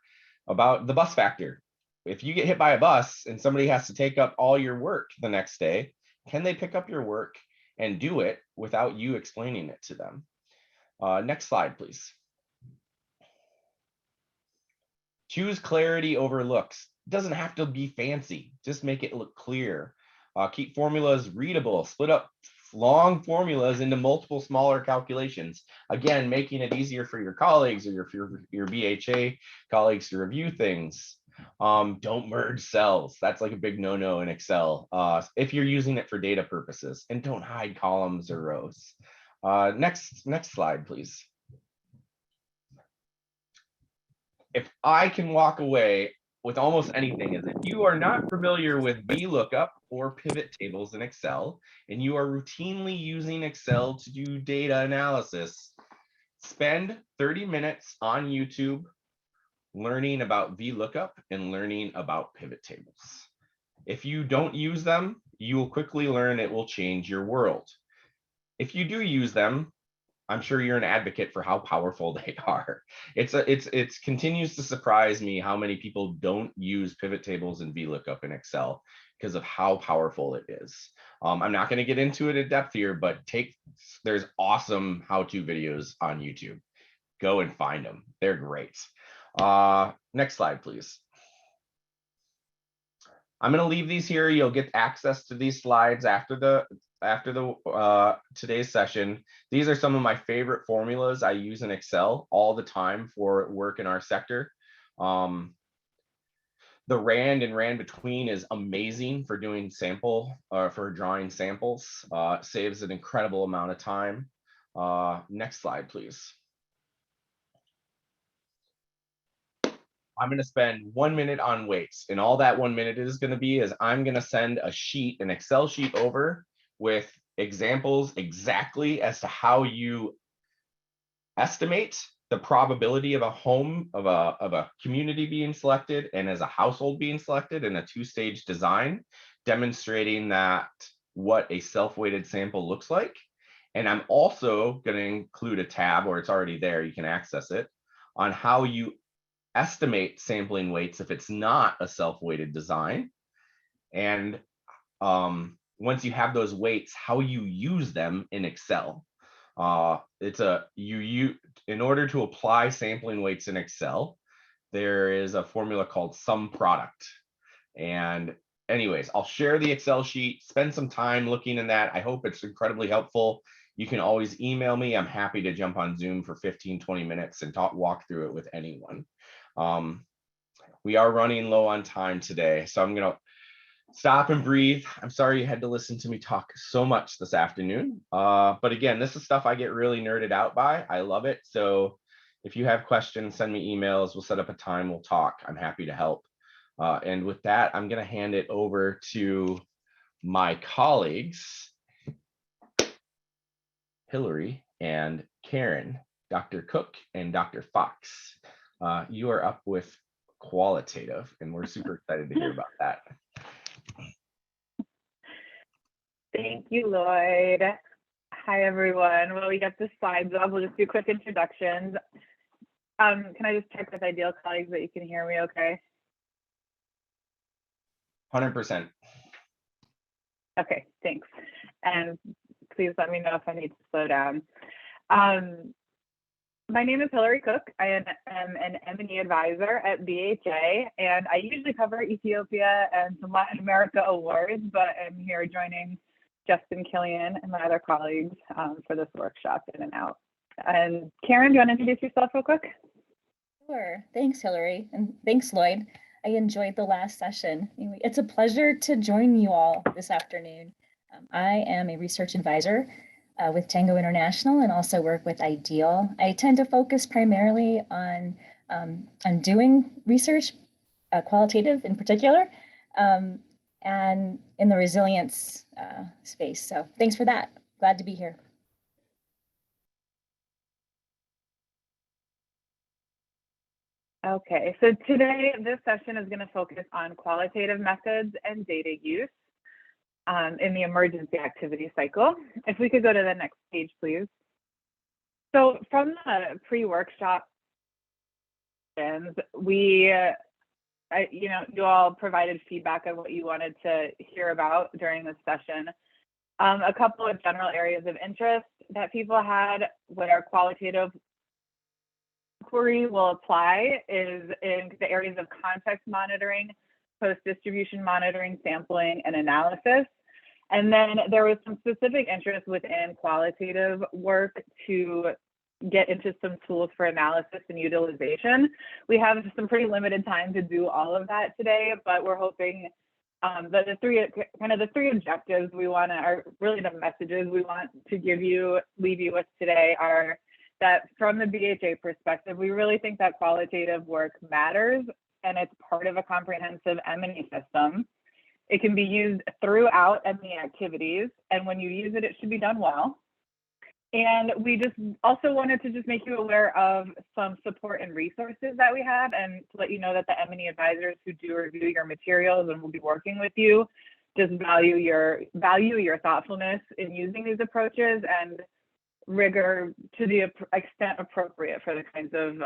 C: about the bus factor. If you get hit by a bus and somebody has to take up all your work the next day, can they pick up your work and do it without you explaining it to them? Next slide, please. Choose clarity over looks. It doesn't have to be fancy. Just make it look clear. Keep formulas readable. Split up long formulas into multiple smaller calculations. Again, making it easier for your colleagues or your BHA colleagues to review things. Don't merge cells. That's like a big no-no in Excel if you're using it for data purposes. And don't hide columns or rows. Next slide, please. If I can walk away with almost anything, is if you are not familiar with VLOOKUP or pivot tables in Excel, and you are routinely using Excel to do data analysis, spend 30 minutes on YouTube learning about VLOOKUP and learning about pivot tables. If you don't use them, you will quickly learn it will change your world. If you do use them, I'm sure you're an advocate for how powerful they are. It continues to surprise me how many people don't use pivot tables and VLOOKUP in Excel because of how powerful it is. I'm not going to get into it in depth here, but there's awesome how-to videos on YouTube. Go and find them. They're great. Next slide, please. I'm going to leave these here. You'll get access to these slides after the today's session. These are some of my favorite formulas I use in Excel all the time for work in our sector. The RAND and RAND between is amazing for doing for drawing samples. Saves an incredible amount of time. Next slide, please. I'm going to spend 1 minute on weights, and all that 1 minute is going to be is I'm going to send an Excel sheet over with examples exactly as to how you estimate the probability of a community being selected and as a household being selected in a 2-stage design, demonstrating that what a self-weighted sample looks like. And I'm also going to include a tab, or it's already there, you can access it, on how you estimate sampling weights if it's not a self-weighted design, and once you have those weights, how you use them in Excel. In order to apply sampling weights in Excel, there is a formula called sum product. And anyways, I'll share the Excel sheet, spend some time looking in that. I hope it's incredibly helpful. You can always email me. I'm happy to jump on Zoom for 15-20 minutes and walk through it with anyone. We are running low on time today, so I'm gonna stop and breathe. I'm sorry you had to listen to me talk so much this afternoon. But again, this is stuff I get really nerded out by. I love it. So if you have questions, send me emails. We'll set up a time, we'll talk. I'm happy to help. And with that, I'm gonna hand it over to my colleagues, Hillary and Karen, Dr. Cook and Dr. Fox. You are up with qualitative, and we're super excited to hear about that.
K: Thank you, Lloyd. Hi, everyone. Well, we got the slides up. We'll just do quick introductions. Can I just check with Ideal colleagues that you can hear me okay?
C: 100%.
K: Okay, thanks. And please let me know if I need to slow down. My name is Hillary Cook. I am an M&E advisor at BHA, and I usually cover Ethiopia and some Latin America awards, but I'm here joining Justin Killian and my other colleagues for this workshop in and out. And Karen, do you want to introduce yourself real quick?
L: Sure. Thanks, Hillary, and thanks, Lloyd. I enjoyed the last session. It's a pleasure to join you all this afternoon. I am a research advisor with Tango International and also work with Ideal. I tend to focus primarily on doing research, qualitative in particular, and in the resilience space. So thanks for that. Glad to be here.
K: Okay, so today this session is going to focus on qualitative methods and data use in the emergency activity cycle. If we could go to the next page, please. So from the pre-workshop, you all provided feedback on what you wanted to hear about during this session. A couple of general areas of interest that people had where qualitative inquiry will apply is in the areas of context monitoring, post-distribution monitoring, sampling, and analysis. And then there was some specific interest within qualitative work to get into some tools for analysis and utilization. We have some pretty limited time to do all of that today, but we're hoping that the three objectives we want to, are really the messages we want to leave you with today are that from the BHA perspective, we really think that qualitative work matters and it's part of a comprehensive M&E system. It can be used throughout M&E activities, and when you use it, it should be done well. And we just also wanted to just make you aware of some support and resources that we have, and to let you know that the M&E advisors who do review your materials and will be working with you just value your thoughtfulness in using these approaches and rigor to the extent appropriate for the kinds of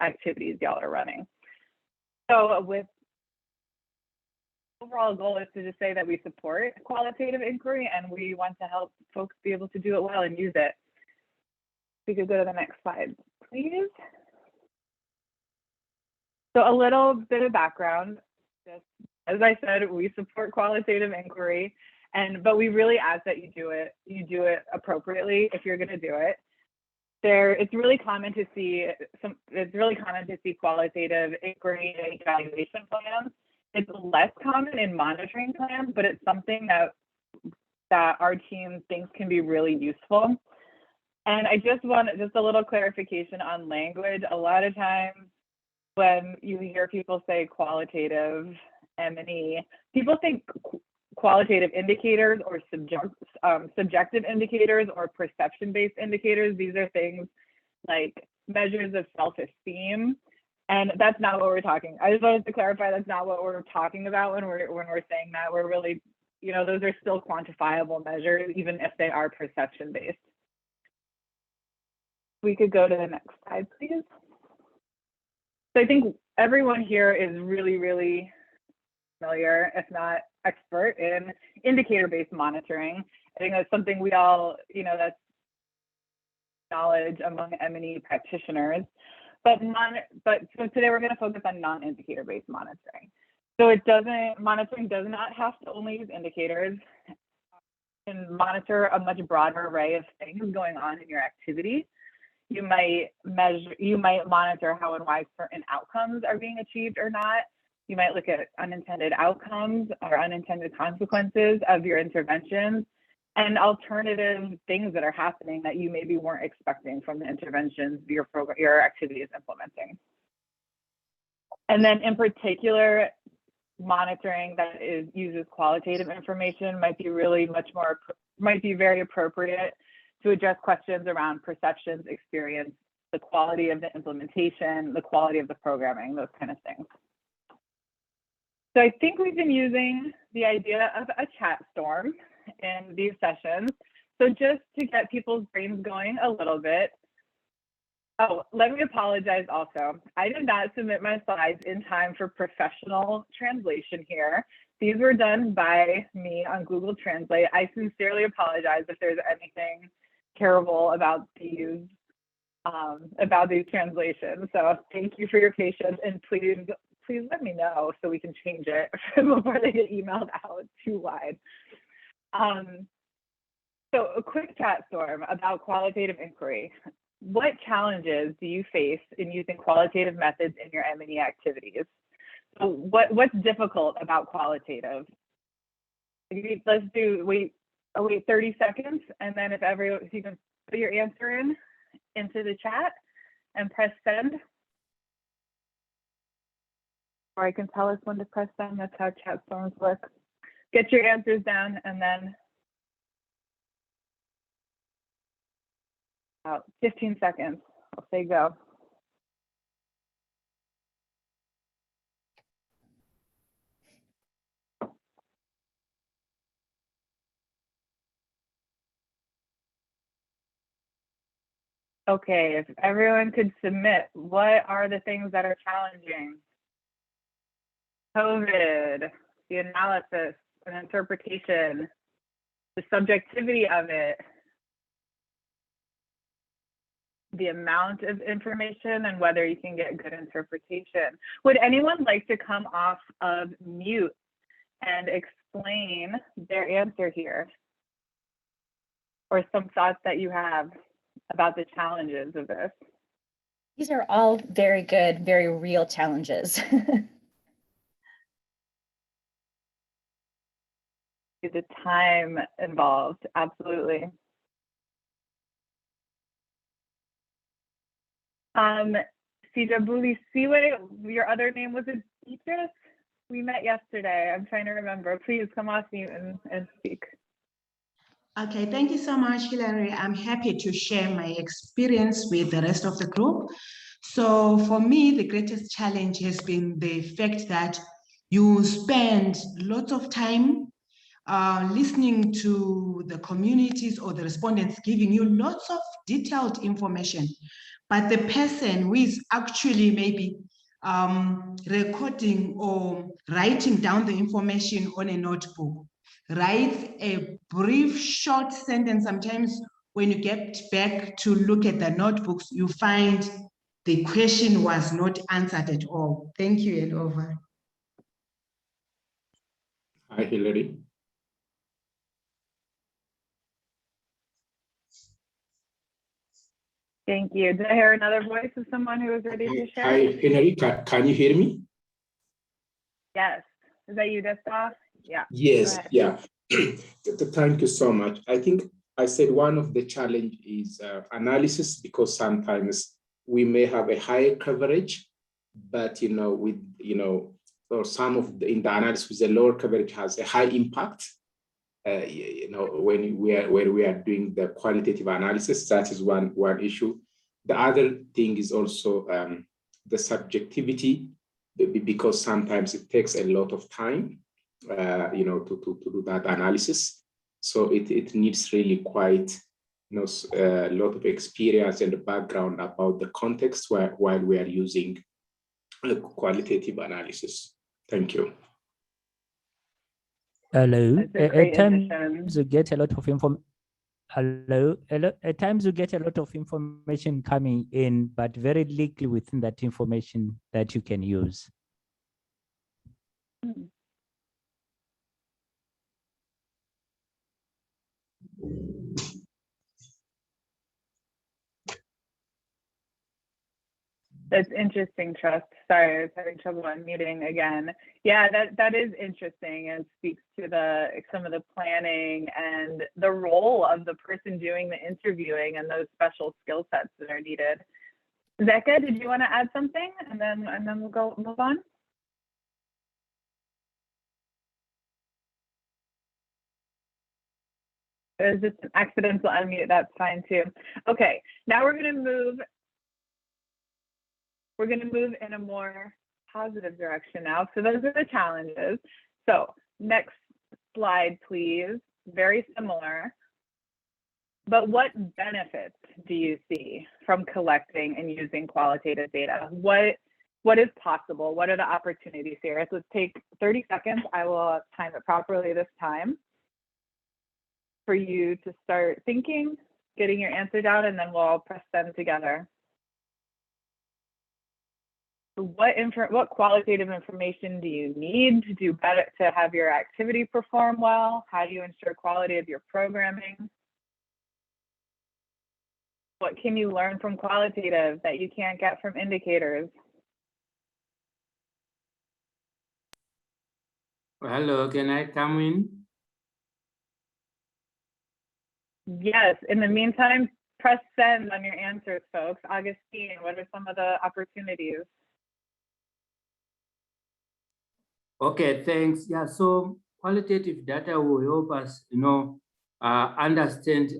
K: activities y'all are running. So with overall goal is to just say that we support qualitative inquiry and we want to help folks be able to do it well and use it. We could go to the next slide, please. So a little bit of background. Just, as I said, we support qualitative inquiry, but we really ask that you do it appropriately if you're going to do it. It's really common to see qualitative inquiry and evaluation plans. It's less common in monitoring plans, but it's something that our team thinks can be really useful. And I just want a little clarification on language. A lot of times when you hear people say qualitative M&E, people think qualitative indicators or subjective indicators or perception-based indicators. These are things like measures of self-esteem. And that's not what we're talking. I just wanted to clarify that's not what we're talking about when we're saying that. We're really, those are still quantifiable measures, even if they are perception based. We could go to the next slide, please. So I think everyone here is really, really familiar, if not expert, in indicator-based monitoring. I think that's something we all, that's knowledge among M&E practitioners. So today we're going to focus on non-indicator based monitoring. So monitoring does not have to only use indicators. You can monitor a much broader array of things going on in your activity. You might monitor how and why certain outcomes are being achieved or not. You might look at unintended outcomes or unintended consequences of your interventions and alternative things that are happening that you maybe weren't expecting from the interventions your activity is implementing. And then in particular, monitoring that uses qualitative information might be very appropriate to address questions around perceptions, experience, the quality of the implementation, the quality of the programming, those kind of things. So I think we've been using the idea of a chat storm in these sessions. So just to get people's brains going a little bit. Oh, let me apologize also. I did not submit my slides in time for professional translation here. These were done by me on Google Translate. I sincerely apologize if there's anything terrible about these translations. So thank you for your patience, and please let me know so we can change it before they get emailed out too wide. So a quick chat storm about qualitative inquiry. What challenges do you face in using qualitative methods in your M&E activities? So what's difficult about qualitative? Let's wait 30 seconds, and then if you can put your answer into the chat and press send. Or I can tell us when to press send. That's how chat storms work. Get your answers down, and then about 15 seconds, I'll say go. Okay, if everyone could submit, what are the things that are challenging? COVID, the analysis and interpretation, the subjectivity of it, the amount of information, and whether you can get good interpretation. Would anyone like to come off of mute and explain their answer here? Or some thoughts that you have about the challenges of this?
L: These are all very good, very real challenges.
K: The time involved, absolutely. Sijabuli Siwe, your other name was Beatrice? We met yesterday. I'm trying to remember. Please come off mute and speak.
M: Okay, thank you so much, Hilary. I'm happy to share my experience with the rest of the group. So for me, the greatest challenge has been the fact that you spend lots of time listening to the communities or the respondents giving you lots of detailed information, but the person who is actually maybe recording or writing down the information on a notebook writes a brief short sentence. Sometimes when you get back to look at the notebooks, you find the question was not answered at all. Thank you, and over.
G: Hi, Hilary.
K: Thank you. Did I hear another voice of someone who was ready to share?
G: Hi, Hilary, can you hear me?
K: Yes. Is that you, Desta? Yeah.
G: Yes, yeah. Thank you so much. I think I said one of the challenge is analysis, because sometimes we may have a higher coverage, but or some of in the analysis, the lower coverage has a high impact. When we are doing the qualitative analysis, that is one issue. The other thing is also the subjectivity, because sometimes it takes a lot of time, to do that analysis. So it needs really quite, a lot of experience and the background about the context while we are using qualitative analysis. Thank you.
N: Hello.
K: It's a
N: At
K: great
N: times
K: addition.
N: you get a lot of Hello. At times you get a lot of information coming in, but very little within that information that you can use.
K: Hmm. That's interesting, Trust. Sorry, I was having trouble unmuting again. Yeah, that is interesting and speaks to some of the planning and the role of the person doing the interviewing and those special skill sets that are needed. Zeka, did you want to add something? And then we'll move on. There's just an accidental unmute, that's fine too. Okay, now we're gonna move in a more positive direction now. So those are the challenges. So next slide, please. Very similar. But what benefits do you see from collecting and using qualitative data? What is possible? What are the opportunities here? So let's take 30 seconds. I will time it properly this time for you to start thinking, getting your answer down, and then we'll all press them together. What qualitative information do you need to do better to have your activity perform well? How do you ensure quality of your programming? What can you learn from qualitative that you can't get from indicators?
O: Hello, can I come in?
K: Yes, in the meantime, press send on your answers, folks. Augustine, what are some of the opportunities?
O: Okay, thanks. Yeah, so qualitative data will help us, understand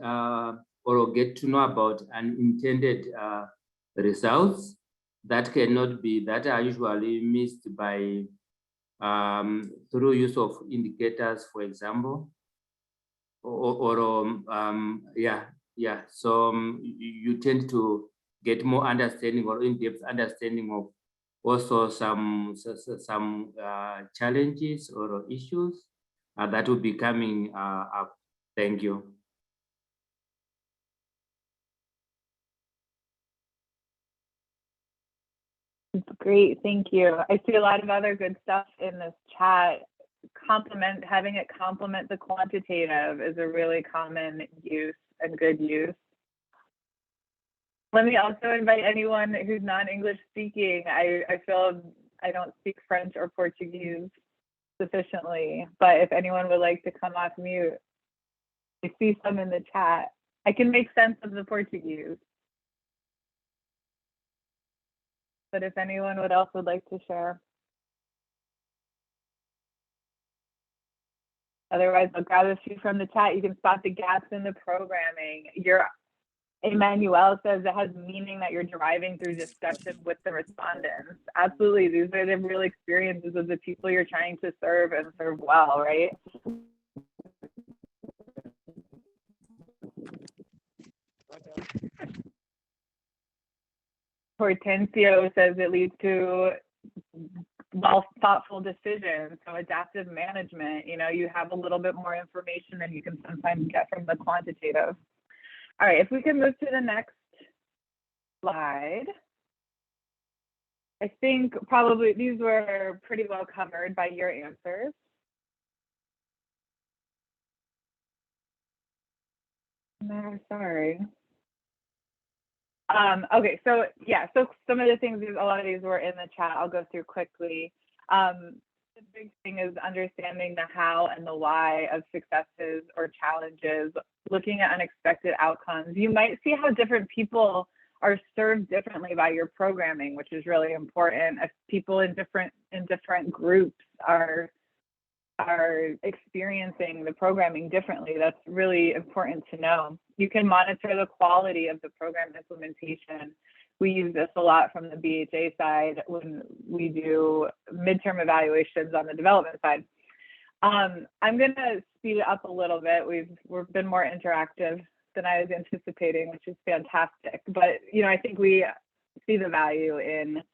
O: or get to know about unintended results that are usually missed by through use of indicators, for example, So you tend to get more understanding or in-depth understanding of also some challenges or issues that will be coming up. Thank you.
K: Great, thank you. I see a lot of other good stuff in this chat. Having it complement the quantitative is a really common use and good use. Let me also invite anyone who's non-English speaking. I feel I don't speak French or Portuguese sufficiently, but if anyone would like to come off mute, I see some in the chat. I can make sense of the Portuguese. But if anyone would like to share. Otherwise, I'll grab a few from the chat. You can spot the gaps in the programming. Emmanuel says it has meaning that you're deriving through discussion with the respondents. Absolutely, these are the real experiences of the people you're trying to serve and serve well, right? Hortensio says it leads to thoughtful decisions, so adaptive management. You have a little bit more information than you can sometimes get from the quantitative. All right, if we can move to the next slide. I think probably these were pretty well covered by your answers. No, sorry. Okay, so some of the things, a lot of these were in the chat. I'll go through quickly. The big thing is understanding the how and the why of successes or challenges, looking at unexpected outcomes. You might see how different people are served differently by your programming, which is really important. If people in different groups are experiencing the programming differently, that's really important to know. You can monitor the quality of the program implementation. We use this a lot from the BHA side when we do midterm evaluations on the development side. I'm going to speed it up a little bit. We've been more interactive than I was anticipating, which is fantastic. But I think we see the value in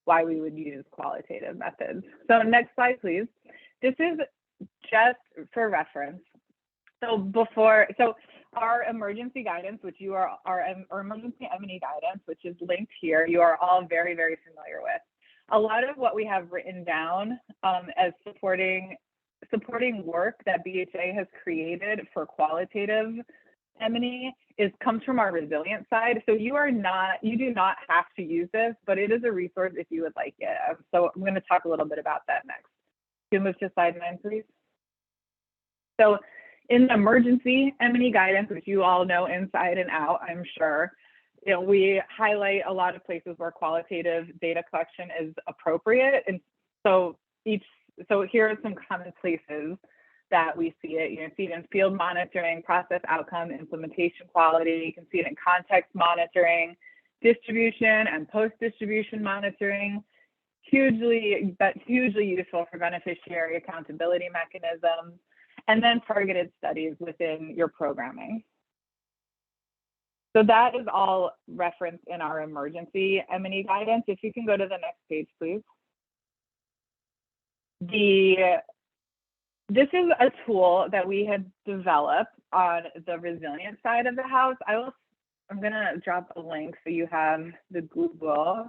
K: why we would use qualitative methods. So next slide, please. This is just for reference, so our emergency guidance, which you are our emergency M&E guidance, which is linked here, you are all very, very familiar with. A lot of what we have written down as supporting work that BHA has created for qualitative M&E comes from our resilience side. So you do not have to use this, but it is a resource if you would like it. So I'm going to talk a little bit about that next. Can you move to slide 9, please? So in the emergency M&E guidance, which you all know inside and out, I'm sure, we highlight a lot of places where qualitative data collection is appropriate. And so here are some common places that we see it. You can see it in field monitoring, process outcome, implementation quality. You can see it in context monitoring, distribution and post-distribution monitoring. Hugely useful for beneficiary accountability mechanisms, and then targeted studies within your programming. So that is all referenced in our emergency M&E guidance. If you can go to the next page, please. This is a tool that we had developed on the resilience side of the house. I'm gonna drop a link so you have the Google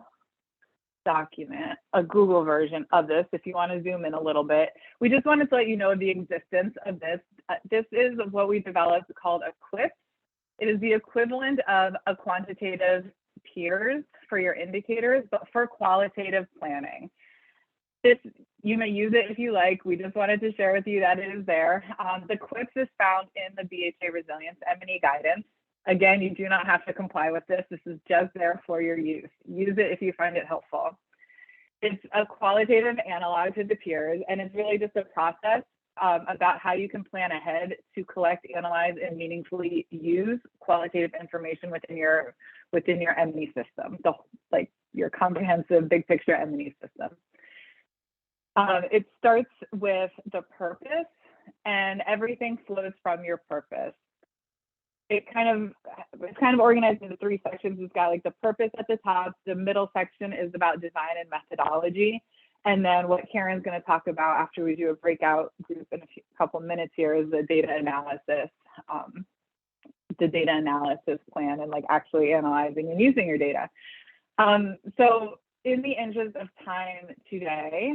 K: document, a Google version of this if you want to zoom in a little bit. We just wanted to let you know the existence of this. This is what we developed called a QUIP. It is the equivalent of a quantitative peers for your indicators, but for qualitative planning. You may use it if you like. We just wanted to share with you that it is there. The QUIPS is found in the BHA Resilience M&E guidance. Again, you do not have to comply with this. This is just there for your use. Use it if you find it helpful. It's a qualitative analog to the peers, and it's really just a process about how you can plan ahead to collect, analyze, and meaningfully use qualitative information within your M&E system, like your comprehensive big picture M&E system. It starts with the purpose, and everything flows from your purpose. It's kind of organized into 3 sections. It's got like the purpose at the top. The middle section is about design and methodology. And then what Karen's going to talk about after we do a breakout group in a couple minutes here is the data analysis plan, and like actually analyzing and using your data. So in the interest of time today,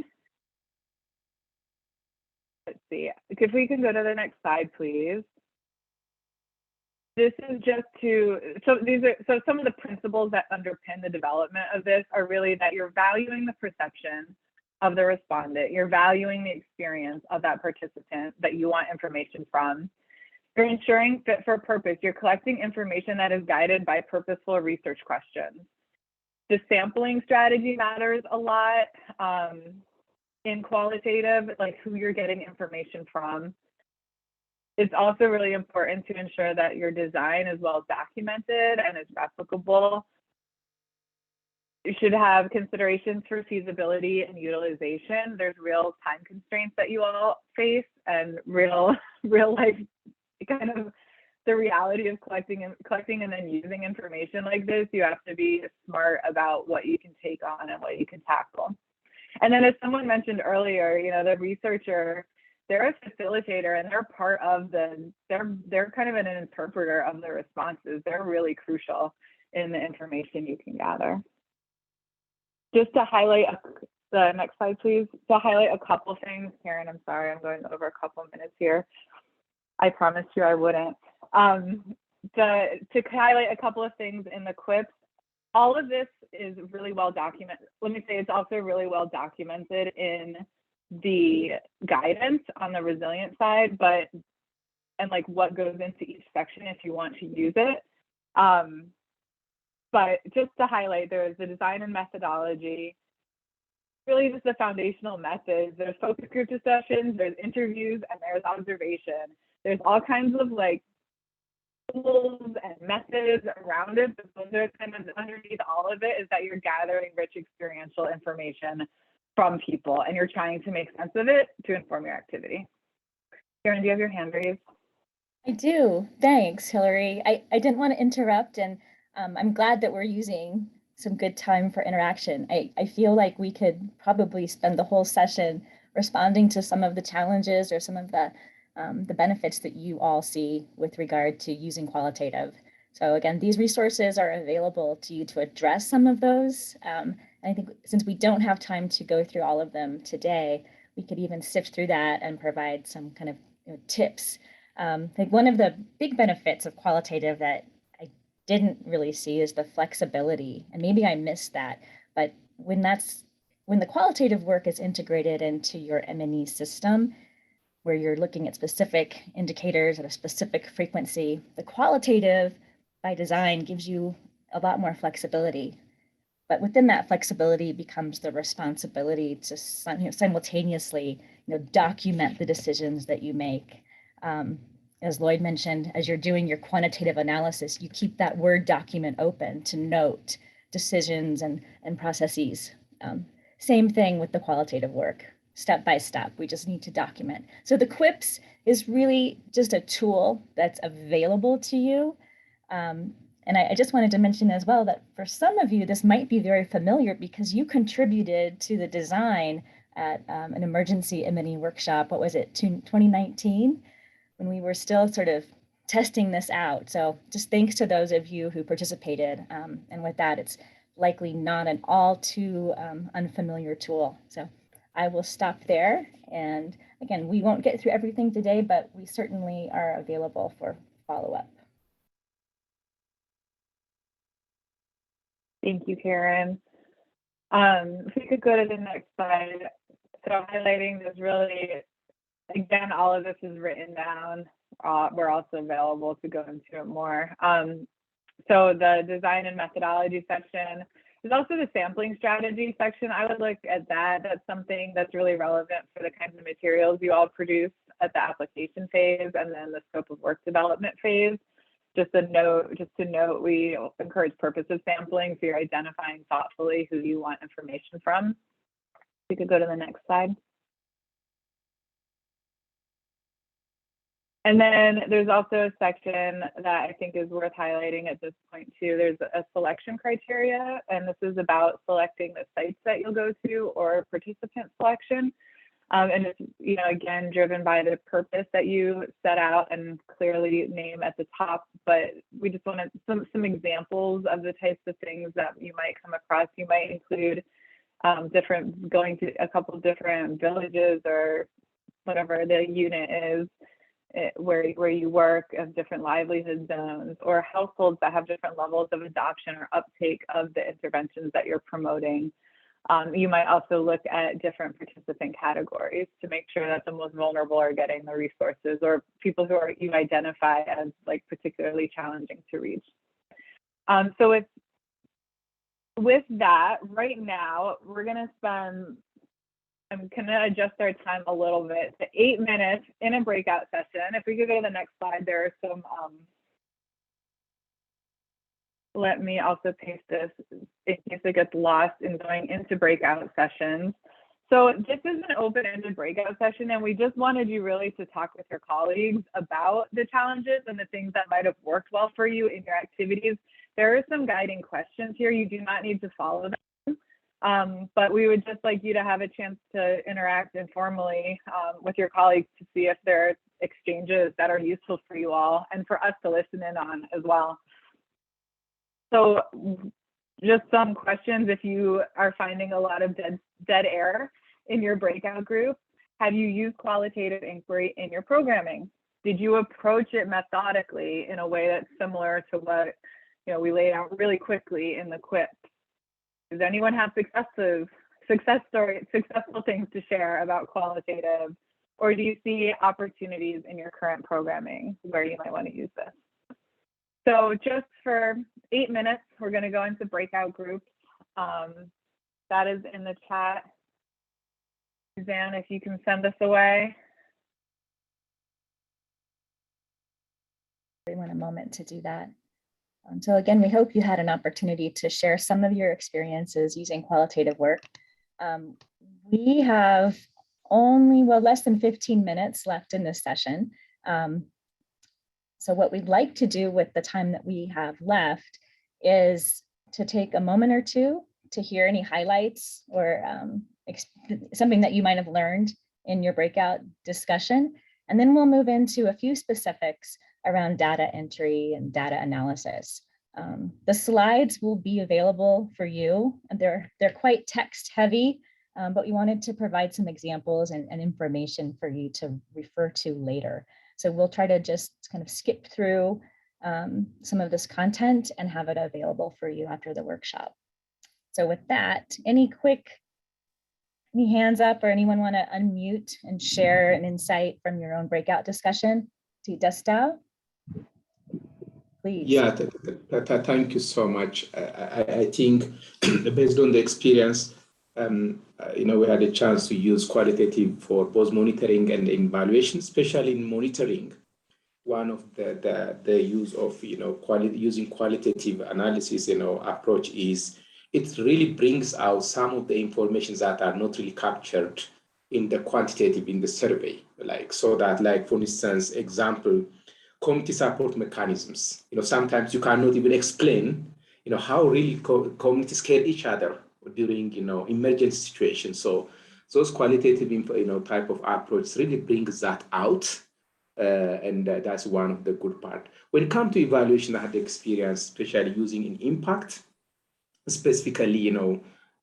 K: let's see, if we can go to the next slide, please. This is just so some of the principles that underpin the development of this are really that you're valuing the perception of the respondent, you're valuing the experience of that participant that you want information from. You're ensuring fit for purpose. You're collecting information that is guided by purposeful research questions. The sampling strategy matters a lot in qualitative, like who you're getting information from. It's also really important to ensure that your design is well documented and is replicable. You should have considerations for feasibility and utilization. There's real time constraints that you all face, and real life kind of the reality of collecting and then using information like this. You have to be smart about what you can take on and what you can tackle. And then as someone mentioned earlier, the researcher, they're a facilitator, and they're part of they're kind of an interpreter of the responses. They're really crucial in the information you can gather. Just to highlight the next slide, please. To highlight a couple things, Karen, I'm sorry, I'm going over a couple minutes here. I promised you I wouldn't. To highlight a couple of things in the QUIPS, all of this is really well documented. Let me say it's also really well documented in the guidance on the resilience side, and like what goes into each section if you want to use it. But just to highlight, there's the design and methodology, really just the foundational methods. There's focus group discussions, there's interviews, and there's observation. There's all kinds of like tools and methods around it, but those are kind of underneath all of it is that you're gathering rich experiential information from people, and you're trying to make sense of it to inform your activity. Karen, do you have your hand raised?
L: I do. Thanks, Hillary. I didn't want to interrupt, and I'm glad that we're using some good time for interaction. I feel like we could probably spend the whole session responding to some of the challenges or some of the benefits that you all see with regard to using qualitative. So again, these resources are available to you to address some of those. And I think since we don't have time to go through all of them today, we could even sift through that and provide some kind of tips. I think one of the big benefits of qualitative that I didn't really see is the flexibility, and maybe I missed that, but when the qualitative work is integrated into your M&E system, where you're looking at specific indicators at a specific frequency, the qualitative by design gives you a lot more flexibility. But within that flexibility becomes the responsibility to simultaneously document the decisions that you make. As Lloyd mentioned, as you're doing your quantitative analysis, you keep that Word document open to note decisions and processes. Same thing with the qualitative work, step by step, we just need to document. So the QUIPS is really just a tool that's available to you. And I just wanted to mention as well that for some of you, this might be very familiar because you contributed to the design at an emergency M&E workshop. What was it, 2019? When we were still sort of testing this out. So just thanks to those of you who participated. And with that, it's likely not an all too unfamiliar tool. So I will stop there. And again, we won't get through everything today, but we certainly are available for follow-up.
K: Thank you, Karen. If we could go to the next slide. So highlighting this really, again, all of this is written down. We're also available to go into it more. So the design and methodology section is also the sampling strategy section. I would look at that. That's something that's really relevant for the kinds of materials you all produce at the application phase and then the scope of work development phase. Just to note, we encourage purposive sampling, so you're identifying thoughtfully who you want information from. We could go to the next slide. And then there's also a section that I think is worth highlighting at this point too. There's a selection criteria, and this is about selecting the sites that you'll go to or participant selection. And it's, again, driven by the purpose that you set out and clearly name at the top, but we just wanted some examples of the types of things that you might come across. You might include going to a couple of different villages or whatever the unit is where you work, of different livelihood zones, or households that have different levels of adoption or uptake of the interventions that you're promoting. You might also look at different participant categories to make sure that the most vulnerable are getting the resources, or people who you identify as like particularly challenging to reach. So with that, right now, we're gonna spend, I'm gonna adjust our time a little bit to 8 minutes in a breakout session. If we could go to the next slide, there are some, let me also paste this in case it gets lost in going into breakout sessions. So this is an open-ended breakout session, and we just wanted you really to talk with your colleagues about the challenges and the things that might have worked well for you in your activities. There are some guiding questions here. You do not need to follow them, but we would just like you to have a chance to interact informally with your colleagues to see if there are exchanges that are useful for you all and for us to listen in on as well. So just some questions if you are finding a lot of dead air in your breakout group. Have you used qualitative inquiry in your programming? Did you approach it methodically in a way that's similar to what we laid out really quickly in the QUIP? Does anyone have successful things to share about qualitative, or do you see opportunities in your current programming where you might want to use this? So just for 8 minutes, we're going to go into breakout groups. That is in the chat. Suzanne, if you can send us away.
L: Everyone a moment to do that. So again, we hope you had an opportunity to share some of your experiences using qualitative work. We have only, less than 15 minutes left in this session. So what we'd like to do with the time that we have left is to take a moment or two to hear any highlights or something that you might have learned in your breakout discussion. And then we'll move into a few specifics around data entry and data analysis. The slides will be available for you. They're quite text heavy, but we wanted to provide some examples and information for you to refer to later. So we'll try to just kind of skip through some of this content and have it available for you after the workshop. So with that, any hands up, or anyone want to unmute and share an insight from your own breakout discussion? Destao, please.
G: Yeah, thank you so much. I think based on the experience, we had a chance to use qualitative for both monitoring and evaluation, especially in monitoring. One of the use of using qualitative analysis approach is it really brings out some of the information that are not really captured in the quantitative in the survey. For instance, example, community support mechanisms. Sometimes you cannot even explain how really communities care each other during emergency situations. So those qualitative type of approach really brings that out. And that's one of the good part. When it comes to evaluation, I had the experience, especially using in impact, specifically,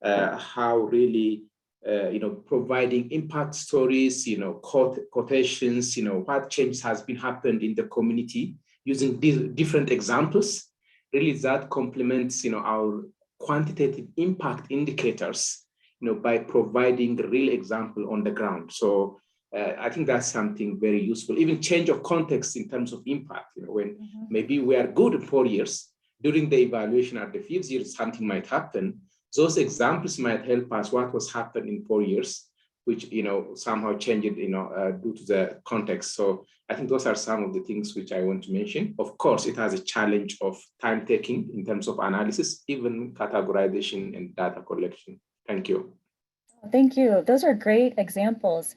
G: how really, providing impact stories, quotations, what change has been happened in the community using different examples. Really, that complements, our quantitative impact indicators, by providing real example on the ground. So I think that's something very useful. Even change of context in terms of impact, when maybe we are good in 4 years, during the evaluation at the 5th year, something might happen. Those examples might help us what was happened in 4 years, which, somehow changed it, due to the context. So I think those are some of the things which I want to mention. Of course, it has a challenge of time taking in terms of analysis, even categorization and data collection. Thank you.
L: Thank you. Those are great examples,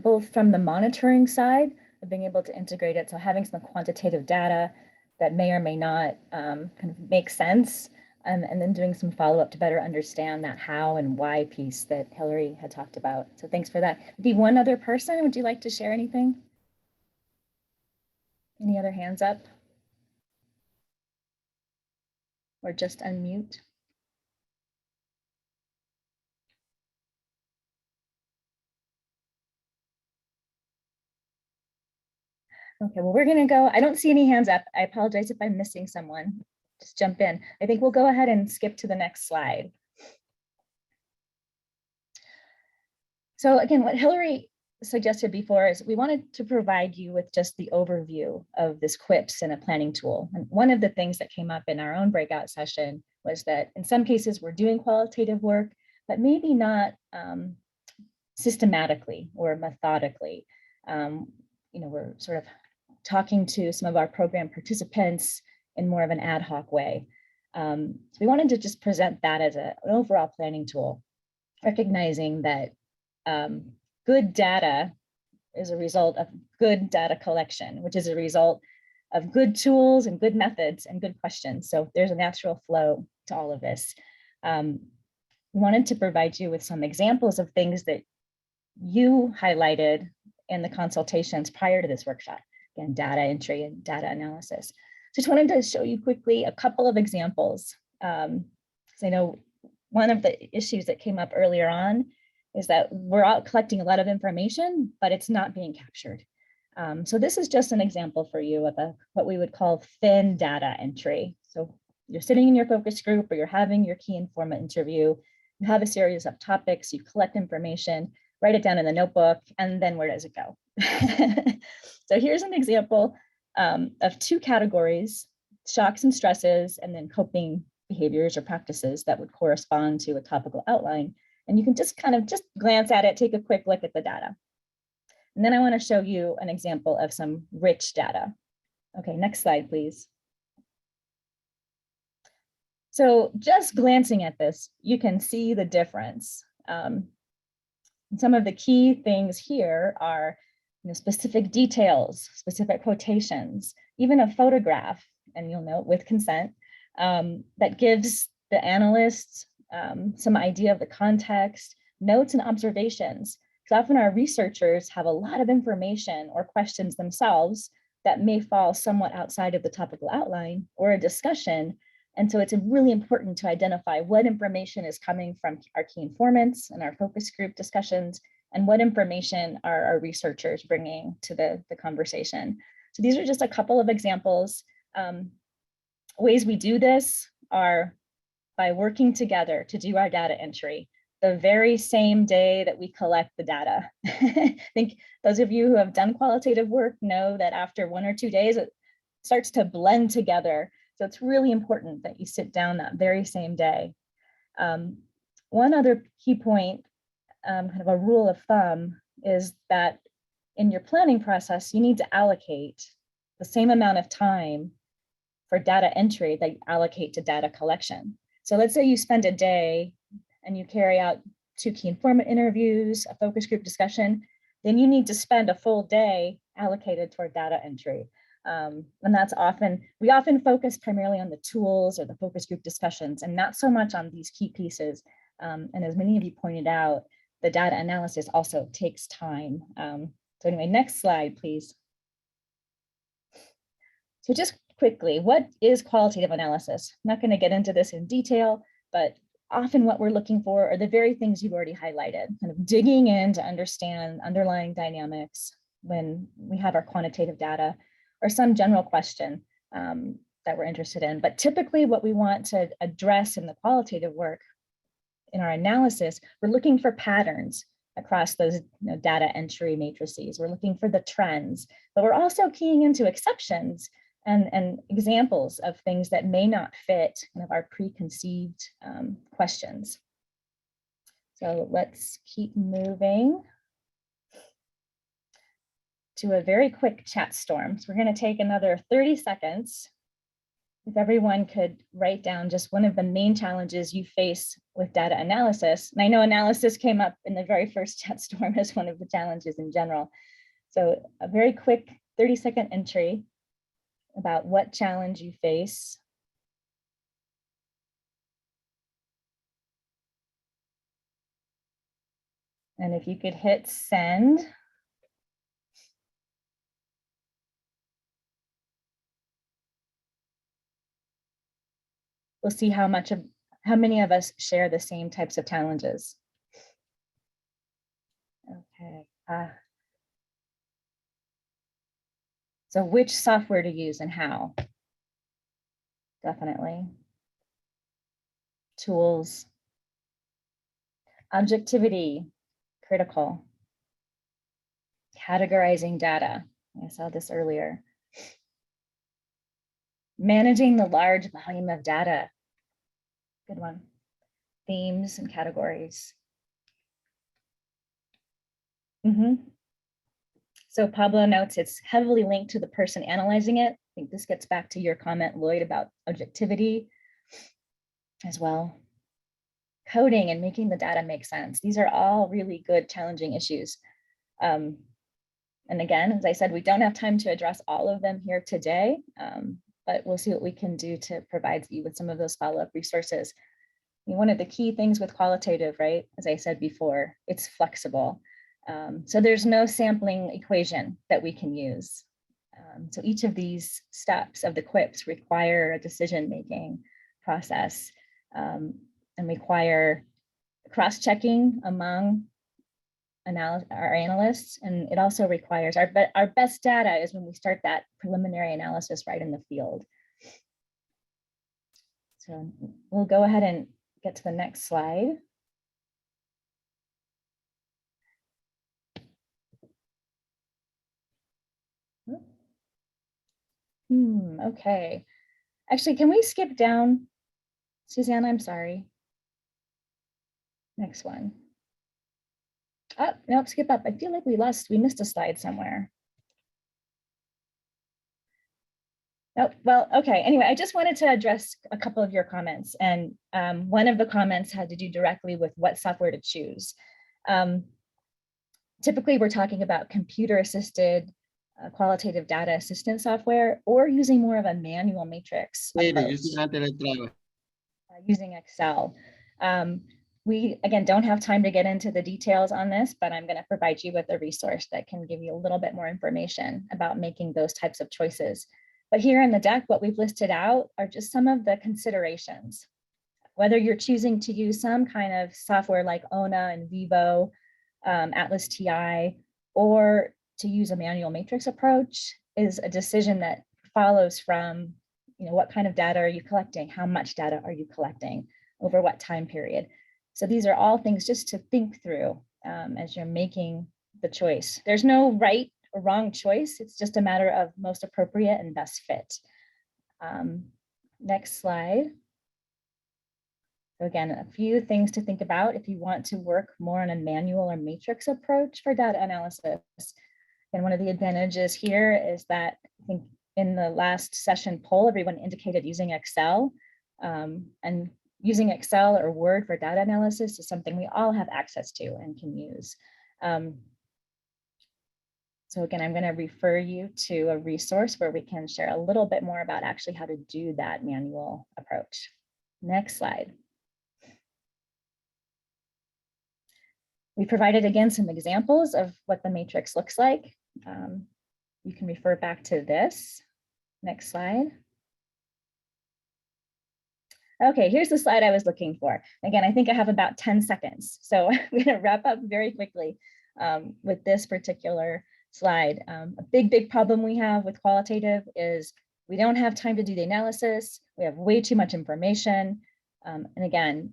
L: both from the monitoring side of being able to integrate it. So having some quantitative data that may or may not kind of make sense, and then doing some follow-up to better understand that how and why piece that Hillary had talked about. So thanks for that. Maybe one other person, would you like to share anything? Any other hands up? Or just unmute? Okay, well, we're gonna go. I don't see any hands up. I apologize if I'm missing someone. Just jump in. I think we'll go ahead and skip to the next slide. So again, what Hillary suggested before is we wanted to provide you with just the overview of this QUIPS and a planning tool. And one of the things that came up in our own breakout session was that in some cases we're doing qualitative work, but maybe not systematically or methodically. We're sort of talking to some of our program participants in more of an ad hoc way. So we wanted to just present that as an overall planning tool, recognizing that good data is a result of good data collection, which is a result of good tools and good methods and good questions. So there's a natural flow to all of this. We wanted to provide you with some examples of things that you highlighted in the consultations prior to this workshop, again, data entry and data analysis. Just wanted to show you quickly a couple of examples. Because I know one of the issues that came up earlier on is that we're out collecting a lot of information, but it's not being captured. So this is just an example for you of what we would call thin data entry. So you're sitting in your focus group or you're having your key informant interview, you have a series of topics, you collect information, write it down in the notebook, and then where does it go? So here's an example of 2 categories, shocks and stresses, and then coping behaviors or practices that would correspond to a topical outline. And you can just kind of glance at it, take a quick look at the data. And then I want to show you an example of some rich data. Okay, next slide, please. So just glancing at this, you can see the difference. Some of the key things here are specific details, specific quotations, even a photograph, and you'll note with consent, that gives the analysts some idea of the context, notes and observations. Because often our researchers have a lot of information or questions themselves that may fall somewhat outside of the topical outline or a discussion. And so it's really important to identify what information is coming from our key informants and our focus group discussions, and what information are our researchers bringing to the conversation. So these are just a couple of examples. Ways we do this are by working together to do our data entry the very same day that we collect the data. I think those of you who have done qualitative work know that after 1 or 2 days, it starts to blend together. So it's really important that you sit down that very same day. One other key point, kind of a rule of thumb, is that in your planning process, you need to allocate the same amount of time for data entry that you allocate to data collection. So let's say you spend a day and you carry out 2 key informant interviews, a focus group discussion, then you need to spend a full day allocated toward data entry. And that's we often focus primarily on the tools or the focus group discussions and not so much on these key pieces. And as many of you pointed out, the data analysis also takes time. So anyway, next slide, please. So just quickly, what is qualitative analysis? I'm not going to get into this in detail, but often what we're looking for are the very things you've already highlighted, kind of digging in to understand underlying dynamics when we have our quantitative data, or some general question that we're interested in. But typically what we want to address in the qualitative work in our analysis, we're looking for patterns across those data entry matrices. We're looking for the trends, but we're also keying into exceptions and examples of things that may not fit kind of our preconceived questions. So let's keep moving to a very quick chat storm. So we're going to take another 30 seconds. If everyone could write down just one of the main challenges you face with data analysis. And I know analysis came up in the very first chat storm as one of the challenges in general. So a very quick 30-second entry about what challenge you face. And if you could hit send. We'll see how many of us share the same types of challenges. Okay. So which software to use and how? Definitely. Tools. Objectivity, critical. Categorizing data. I saw this earlier. Managing the large volume of data. Good one. Themes and categories. So Pablo notes it's heavily linked to the person analyzing it. I think this gets back to your comment, Lloyd, about objectivity as well. Coding and making the data make sense. These are all really good, challenging issues. And again, as I said, we don't have time to address all of them here today, but we'll see what we can do to provide you with some of those follow-up resources. One of the key things with qualitative, right, as I said before, it's flexible. So there's no sampling equation that we can use. So each of these steps of the QUIPs require a decision-making process and require cross-checking among our analysts. And it also requires, our best data is when we start that preliminary analysis right in the field. So we'll go ahead and get to the next slide. Okay. Actually, can we skip down? Susanna, I'm sorry. Next one. Oh, nope, skip up. I feel like we missed a slide somewhere. Nope, well, okay. Anyway, I just wanted to address a couple of your comments. And one of the comments had to do directly with what software to choose. Typically, we're talking about computer-assisted qualitative data assistance software, or using more of a manual matrix approach, using Excel. We, again, don't have time to get into the details on this, but I'm going to provide you with a resource that can give you a little bit more information about making those types of choices. But here in the deck, what we've listed out are just some of the considerations. Whether you're choosing to use some kind of software like ONA and Vivo, Atlas TI, or to use a manual matrix approach is a decision that follows from, what kind of data are you collecting? How much data are you collecting? Over what time period? So these are all things just to think through as you're making the choice. There's no right or wrong choice. It's just a matter of most appropriate and best fit. Next slide. So again, a few things to think about if you want to work more on a manual or matrix approach for data analysis. And one of the advantages here is that I think in the last session poll, everyone indicated using Excel. And using Excel or Word for data analysis is something we all have access to and can use. So again, I'm going to refer you to a resource where we can share a little bit more about actually how to do that manual approach. Next slide. We provided, again, some examples of what the matrix looks like. You can refer back to this. Next slide. Okay, here's the slide I was looking for. Again, I think I have about 10 seconds. So I'm going to wrap up very quickly with this particular slide. A big problem we have with qualitative is we don't have time to do the analysis. We have way too much information. And again,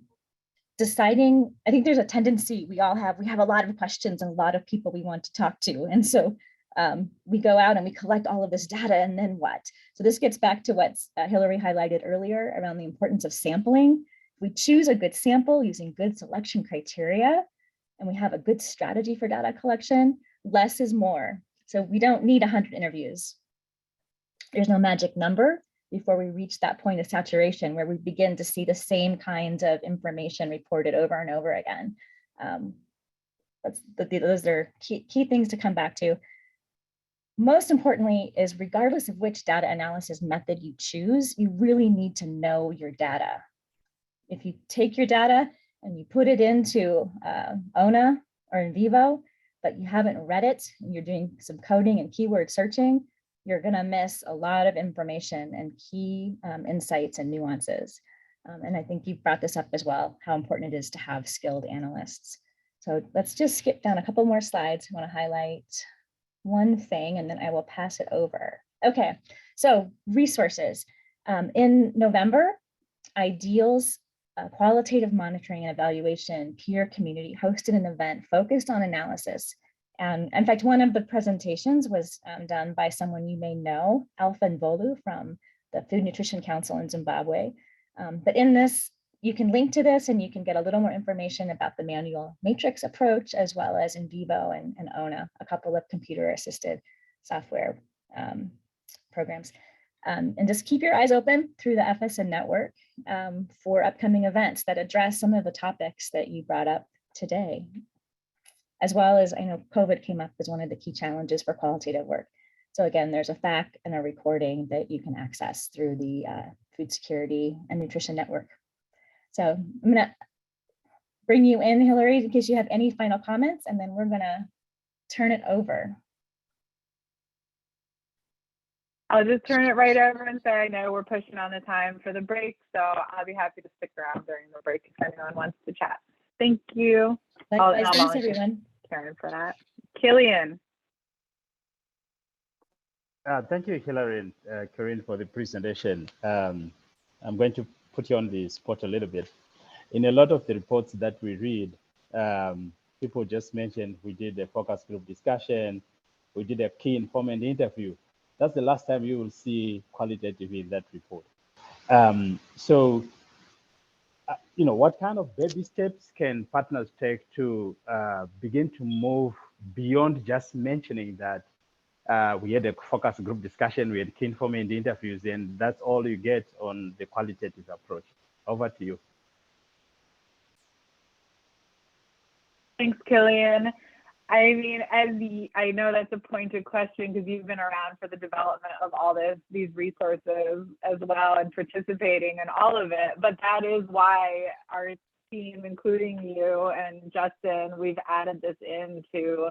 L: deciding, I think there's a tendency we have a lot of questions and a lot of people we want to talk to. And so we go out and we collect all of this data, and then what? So this gets back to what Hillary highlighted earlier around the importance of sampling. If we choose a good sample using good selection criteria, and we have a good strategy for data collection, less is more. So we don't need 100 interviews. There's no magic number before we reach that point of saturation where we begin to see the same kinds of information reported over and over again. Those are key things to come back to. Most importantly is, regardless of which data analysis method you choose, you really need to know your data. If you take your data and you put it into ONA or in Vivo, but you haven't read it and you're doing some coding and keyword searching, you're going to miss a lot of information and key insights and nuances. And I think you've brought this up as well, how important it is to have skilled analysts. So let's just skip down a couple more slides. I want to highlight one thing and then I will pass it over. Okay, so resources. In November, Ideal's Qualitative Monitoring and Evaluation peer community hosted an event focused on analysis. And in fact, one of the presentations was done by someone you may know, Alpha Nvolu from the Food Nutrition Council in Zimbabwe. But in this, you can link to this and you can get a little more information about the manual matrix approach, as well as in Vivo and ONA, a couple of computer-assisted software programs. And just keep your eyes open through the FSN network for upcoming events that address some of the topics that you brought up today. As well as, I know COVID came up as one of the key challenges for qualitative work. So again, there's a FAQ and a recording that you can access through the Food Security and Nutrition Network. So I'm gonna bring you in, Hillary, in case you have any final comments, and then we're gonna turn it over.
K: I'll just turn it right over and say, I know we're pushing on the time for the break, so I'll be happy to stick around during the break if anyone wants to chat. Thank you.
L: Likewise, thanks everyone.
K: Karen for that. Killian.
P: Thank you, Hillary and Corinne, for the presentation. I'm going to put you on the spot a little bit. In a lot of the reports that we read, people just mentioned we did a focus group discussion, we did a key informant interview. That's the last time you will see qualitative in that report. What kind of baby steps can partners take to begin to move beyond just mentioning that we had a focus group discussion, we had key informant interviews, and that's all you get on the qualitative approach? Over to you.
K: Thanks, Killian. I mean, I know that's a pointed question because you've been around for the development of all these resources as well and participating in all of it. But that is why our team, including you and Justin, we've added this into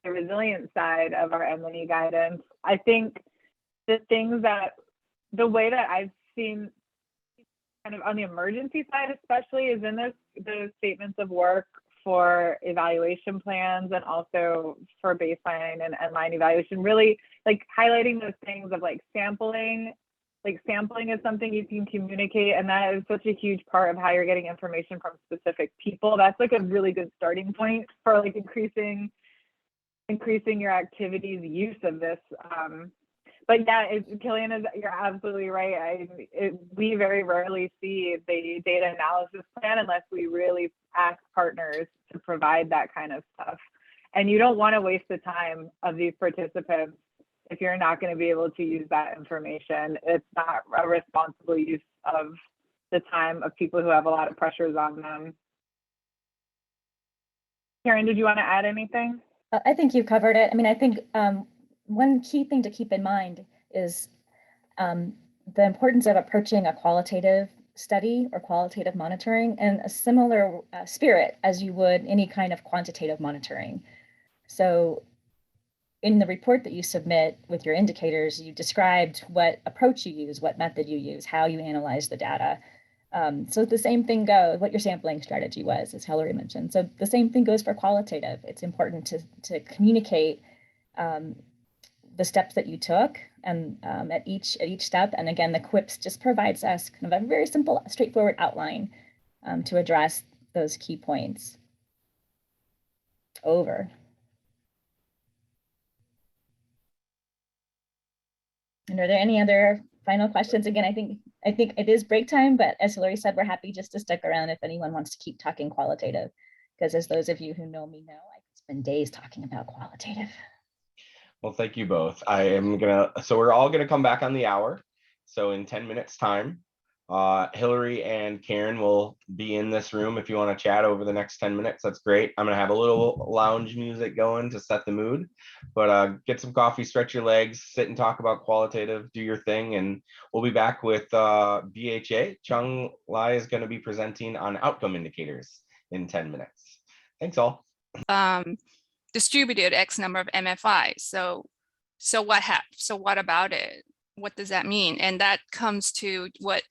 K: the resilience side of our M&E guidance. I think the way that I've seen kind of on the emergency side especially is in those statements of work for evaluation plans and also for baseline and end-line evaluation, really like highlighting those things of like sampling. Like sampling is something you can communicate, and that is such a huge part of how you're getting information from specific people. That's like a really good starting point for like increasing your activity's use of this. But yeah, Killian, you're absolutely right. We very rarely see the data analysis plan unless we really ask partners to provide that kind of stuff. And you don't want to waste the time of these participants if you're not going to be able to use that information. It's not a responsible use of the time of people who have a lot of pressures on them. Karen, did you want to add anything?
L: I think you covered it. I mean, I think one key thing to keep in mind is the importance of approaching a qualitative study or qualitative monitoring in a similar spirit as you would any kind of quantitative monitoring. So in the report that you submit with your indicators, you described what approach you use, what method you use, how you analyze the data. So the same thing goes, what your sampling strategy was, as Hilary mentioned. So the same thing goes for qualitative. It's important to communicate the steps that you took and at each step. And again, the QUIPS just provides us kind of a very simple, straightforward outline to address those key points. Over. And are there any other final questions? Again, I think it is break time, but as Hilary said, we're happy just to stick around if anyone wants to keep talking qualitative, because as those of you who know me know, I could spend days talking about qualitative.
C: Well, thank you both. So we're all gonna come back on the hour. So in 10 minutes time, Hilary and Karen will be in this room. If you want to chat over the next 10 minutes, that's great. I'm gonna have a little lounge music going to set the mood, but get some coffee, stretch your legs, sit and talk about qualitative, do your thing. And we'll be back with BHA. Chung Lai is gonna be presenting on outcome indicators in 10 minutes. Thanks all.
Q: Distributed X number of MFI. So what about it? What does that mean? And that comes to what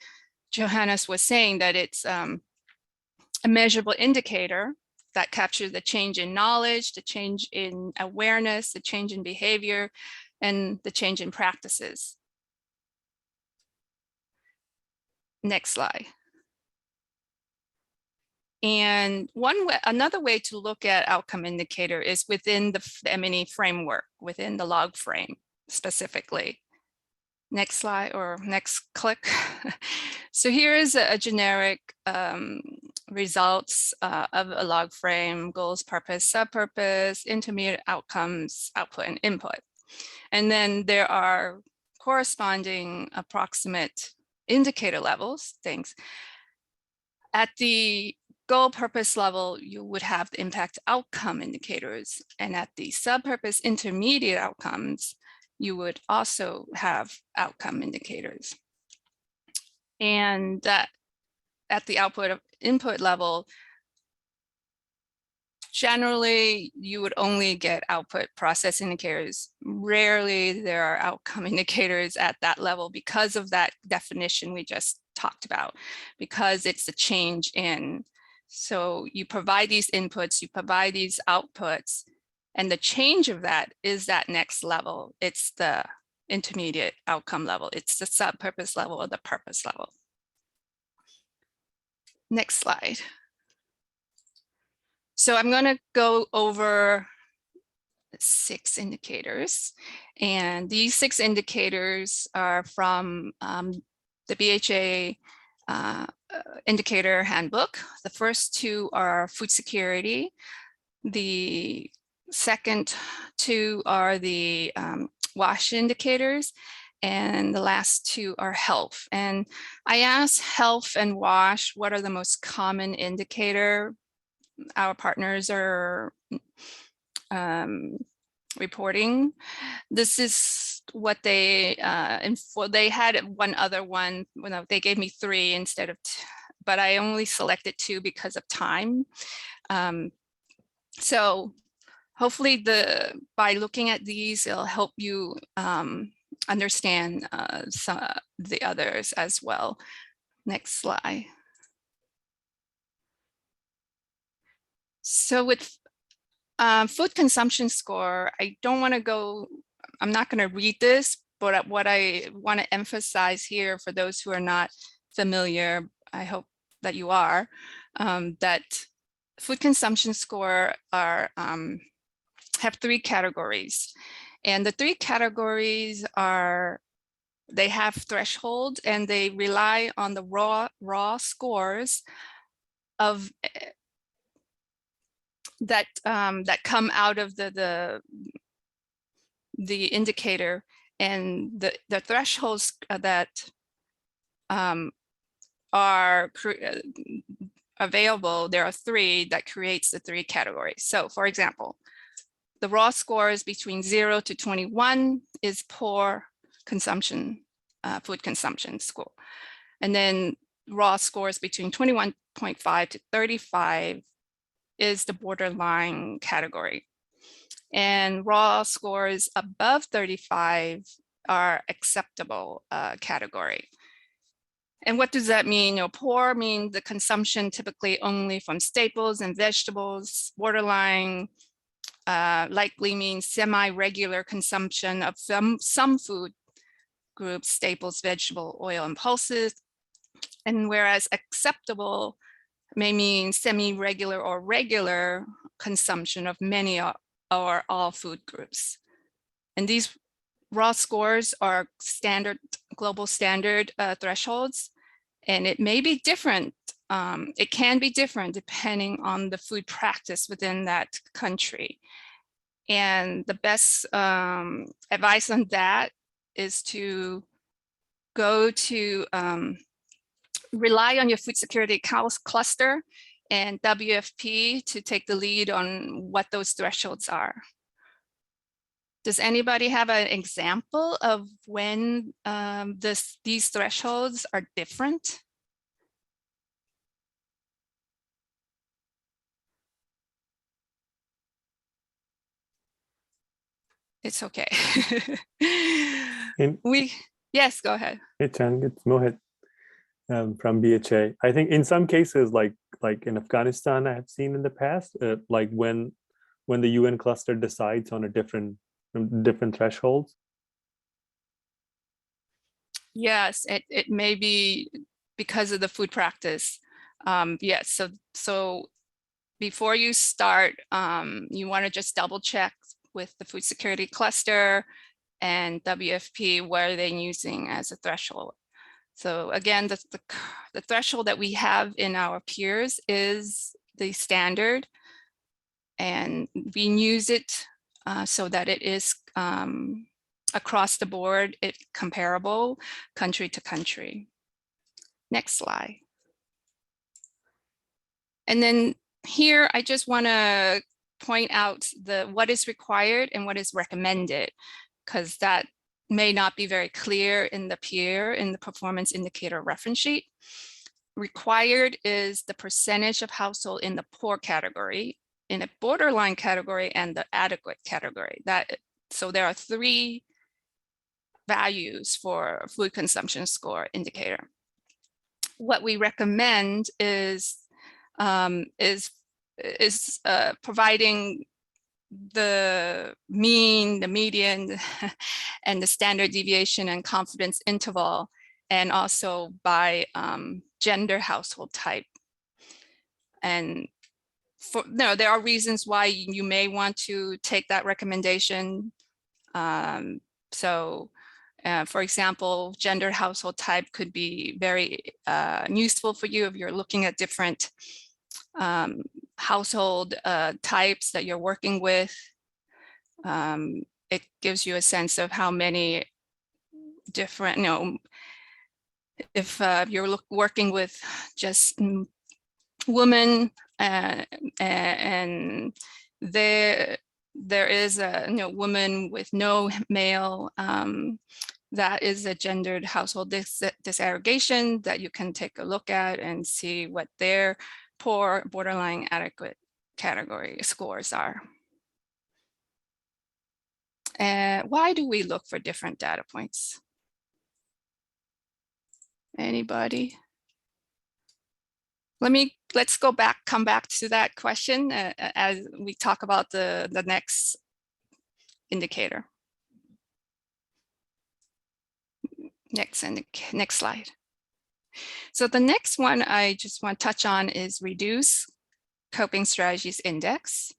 Q: Johannes was saying, that it's a measurable indicator that captures the change in knowledge, the change in awareness, the change in behavior, and the change in practices. Next slide. And another way to look at outcome indicator is within the M&E framework, within the log frame specifically. Next slide or next click. So here is a generic results of a log frame: goals, purpose, sub-purpose, intermediate outcomes, output, and input. And then there are corresponding approximate indicator levels, things. At the goal purpose level, you would have the impact outcome indicators. And at the sub-purpose intermediate outcomes, you would also have outcome indicators. And that at the output of input level, generally you would only get output process indicators. Rarely there are outcome indicators at that level because of that definition we just talked about, because it's a change in. So you provide these inputs, you provide these outputs, and the change of that is that next level. It's the intermediate outcome level. It's the sub-purpose level or the purpose level. Next slide. So I'm going to go over 6 indicators. And these 6 indicators are from the BHA indicator handbook. The first 2 are food security. The second 2 are the WASH indicators, and the last 2 are health. And I asked health and WASH, what are the most common indicator our partners are reporting? This is what they, they had one other one, they gave me 3 instead of but I only selected 2 because of time. So hopefully by looking at these, it'll help you understand the others as well. Next slide. So with food consumption score, I don't want to go, I'm not going to read this, but what I want to emphasize here for those who are not familiar, I hope that you are, that food consumption score have 3 categories. And the 3 categories are, they have thresholds and they rely on the raw scores of that come out of the indicator, and the thresholds that are available. There are 3 that creates the 3 categories. So for example, the raw scores between 0 to 21 is poor consumption, food consumption score. And then raw scores between 21.5 to 35 is the borderline category. And raw scores above 35 are acceptable category. And what does that mean? Poor means the consumption typically only from staples and vegetables. Borderline likely means semi-regular consumption of some food groups, staples, vegetable, oil, and pulses. And whereas acceptable may mean semi-regular or regular consumption of many or all food groups. And these raw scores are standard, global standard thresholds, and it may be different. It can be different depending on the food practice within that country. And the best advice on that is to go to rely on your food security cluster and WFP to take the lead on what those thresholds are. Does anybody have an example of when these thresholds are different? It's okay. Yes, go ahead.
R: Hey, Chang, it's Mohit from BHA. I think in some cases, like in Afghanistan, I have seen in the past, like when the UN cluster decides on a different thresholds.
Q: Yes, it may be because of the food practice. Yes, so before you start, you want to just double check with the food security cluster and WFP what are they using as a threshold. So again, the threshold that we have in our peers is the standard, and we use it so that it is across the board, comparable country to country. Next slide. And then here, I just want to point out what is required and what is recommended, because that may not be very clear in the performance indicator reference sheet. Required is the percentage of household in the poor category, in a borderline category, and the adequate category. So there are 3 values for food consumption score indicator. What we recommend is providing the mean, the median, and the standard deviation and confidence interval, and also by gender, household type. And there are reasons why you may want to take that recommendation. For example, gender, household type could be very useful for you if you're looking at different household types that you're working with. It gives you a sense of how many different, if you're working with just women and there is a woman with no male that is a gendered household disaggregation that you can take a look at and see what their poor, borderline adequate category scores are. And why do we look for different data points? Anybody? Let's come back to that question as we talk about the next indicator. Next slide. So the next one I just want to touch on is Reduce Coping Strategies Index.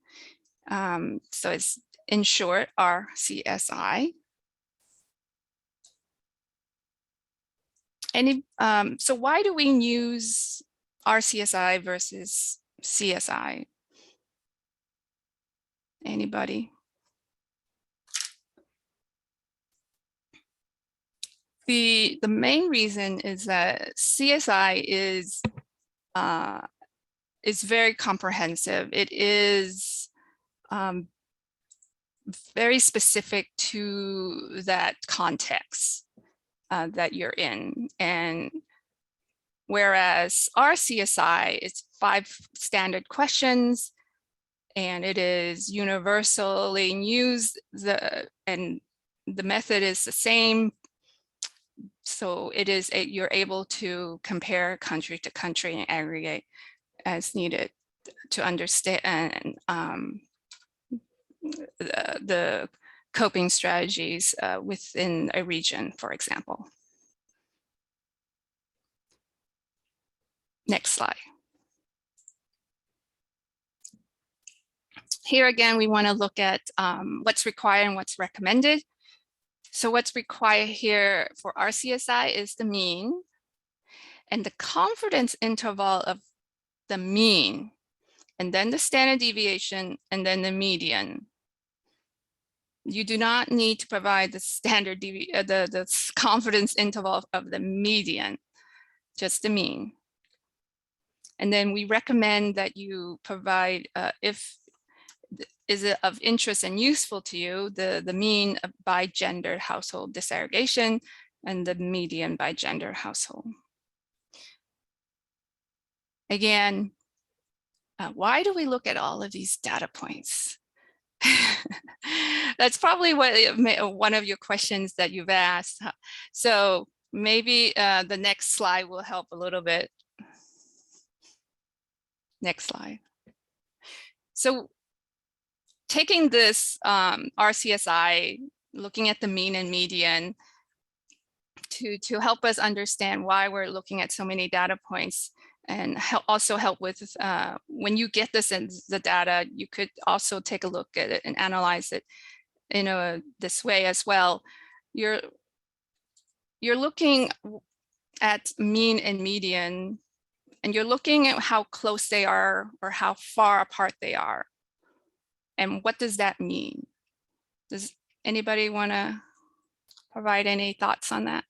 Q: So it's in short, RCSI. So why do we use RCSI versus CSI? Anybody? The main reason is that CSI is very comprehensive. It is very specific to that context that you're in. And whereas RCSI is 5 standard questions and it is universally used, and the method is the same. So it is you're able to compare country to country and aggregate as needed to understand the coping strategies within a region, for example. Next slide. Here again, we want to look at what's required and what's recommended. So what's required here for RCSI is the mean and the confidence interval of the mean, and then the standard deviation, and then the median. You do not need to provide the standard the confidence interval of the median, just the mean. And then we recommend that you provide, if is it of interest and useful to you, the mean by gender household disaggregation and the median by gender household. Again, why do we look at all of these data points? That's probably one of your questions that you've asked. So maybe the next slide will help a little bit. Next slide. So taking this RCSI, looking at the mean and median to help us understand why we're looking at so many data points, and also help with when you get this in the data, you could also take a look at it and analyze it in this way as well. You're looking at mean and median, and you're looking at how close they are or how far apart they are. And what does that mean? Does anybody want to provide any thoughts on that,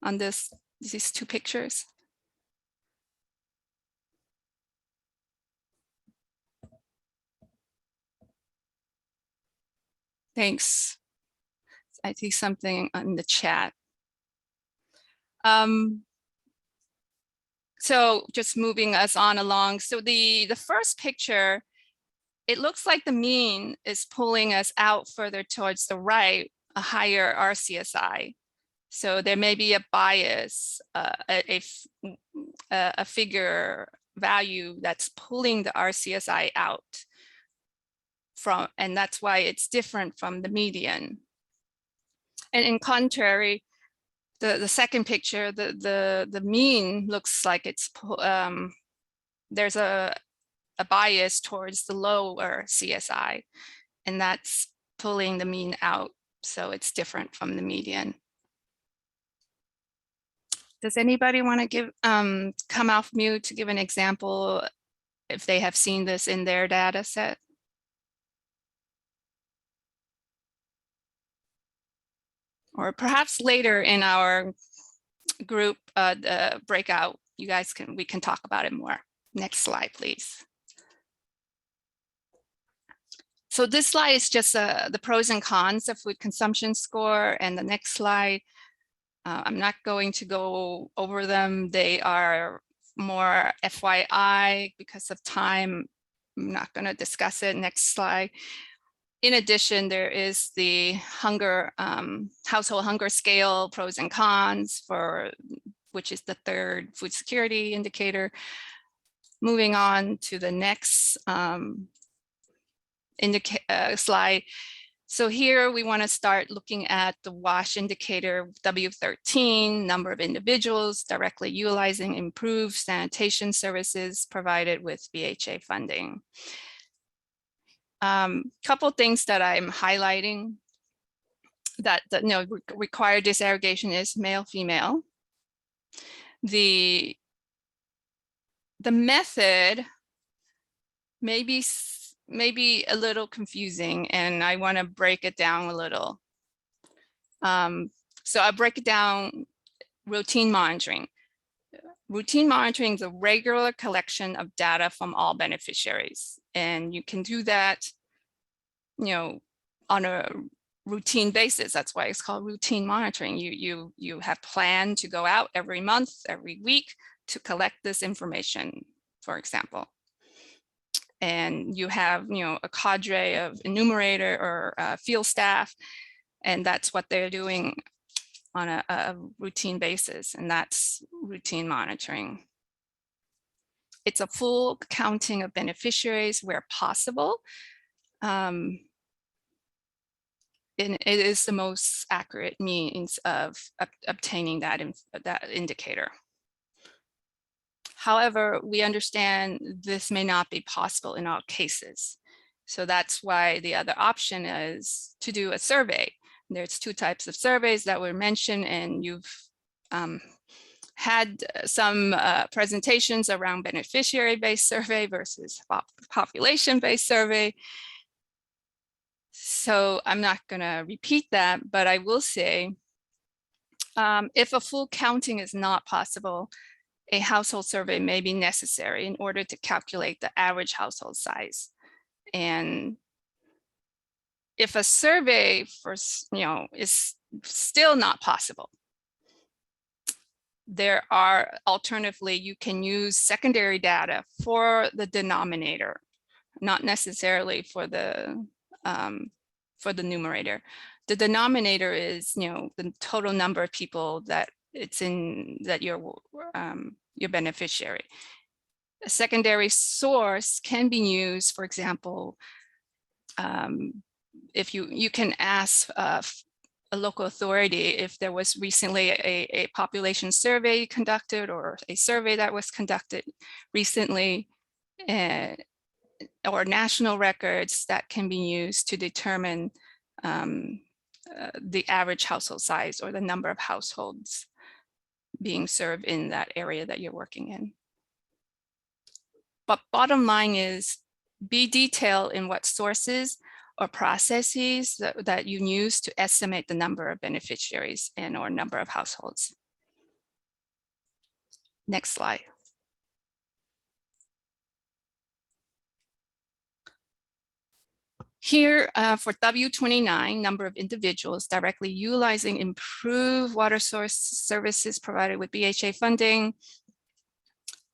Q: on these 2 pictures? Thanks. I see something in the chat. So just moving us on along. So the first picture, it looks like the mean is pulling us out further towards the right, a higher RCSI. So there may be a bias, a figure value that's pulling the RCSI out from, and that's why it's different from the median. And in contrary, the second picture, the mean looks like it's there's a bias towards the lower CSI, and that's pulling the mean out. So it's different from the median. Does anybody want to give come off mute to give an example if they have seen this in their data set? Or perhaps later in our group the breakout, we can talk about it more. Next slide, please. So this slide is just the pros and cons of food consumption score. And the next slide, I'm not going to go over them. They are more FYI because of time. I'm not going to discuss it. Next slide. In addition, there is the hunger, household hunger scale, pros and cons, which is the third food security indicator. Moving on to the next slide. So here we want to start looking at the WASH indicator, W13, number of individuals directly utilizing improved sanitation services provided with BHA funding. Couple things that I'm highlighting that require disaggregation is male, female. The method may be a little confusing, and I want to break it down a little. So I break it down. Routine monitoring. Routine monitoring is a regular collection of data from all beneficiaries, and you can do that, on a routine basis. That's why it's called routine monitoring. You have planned to go out every month, every week to collect this information, for example. And you have, a cadre of enumerator or field staff, and that's what they're doing on a routine basis, and that's routine monitoring. It's a full counting of beneficiaries where possible. And it is the most accurate means of obtaining that indicator. However, we understand this may not be possible in all cases. So that's why the other option is to do a survey. There's two types of surveys that were mentioned, and you've had some presentations around beneficiary-based survey versus population-based survey. So I'm not going to repeat that, but I will say if a full counting is not possible, a household survey may be necessary in order to calculate the average household size. And if a survey is still not possible, there are alternatively, you can use secondary data for the denominator, not necessarily for the numerator. The denominator is, the total number of people that your beneficiary. A secondary source can be used, for example, if you can ask a local authority if there was recently a population survey conducted or a survey that was conducted recently, or national records that can be used to determine the average household size or the number of households being served in that area that you're working in. But bottom line is, be detailed in what sources or processes that you use to estimate the number of beneficiaries and or number of households. Next slide. Here for W29, number of individuals directly utilizing improved water source services provided with BHA funding.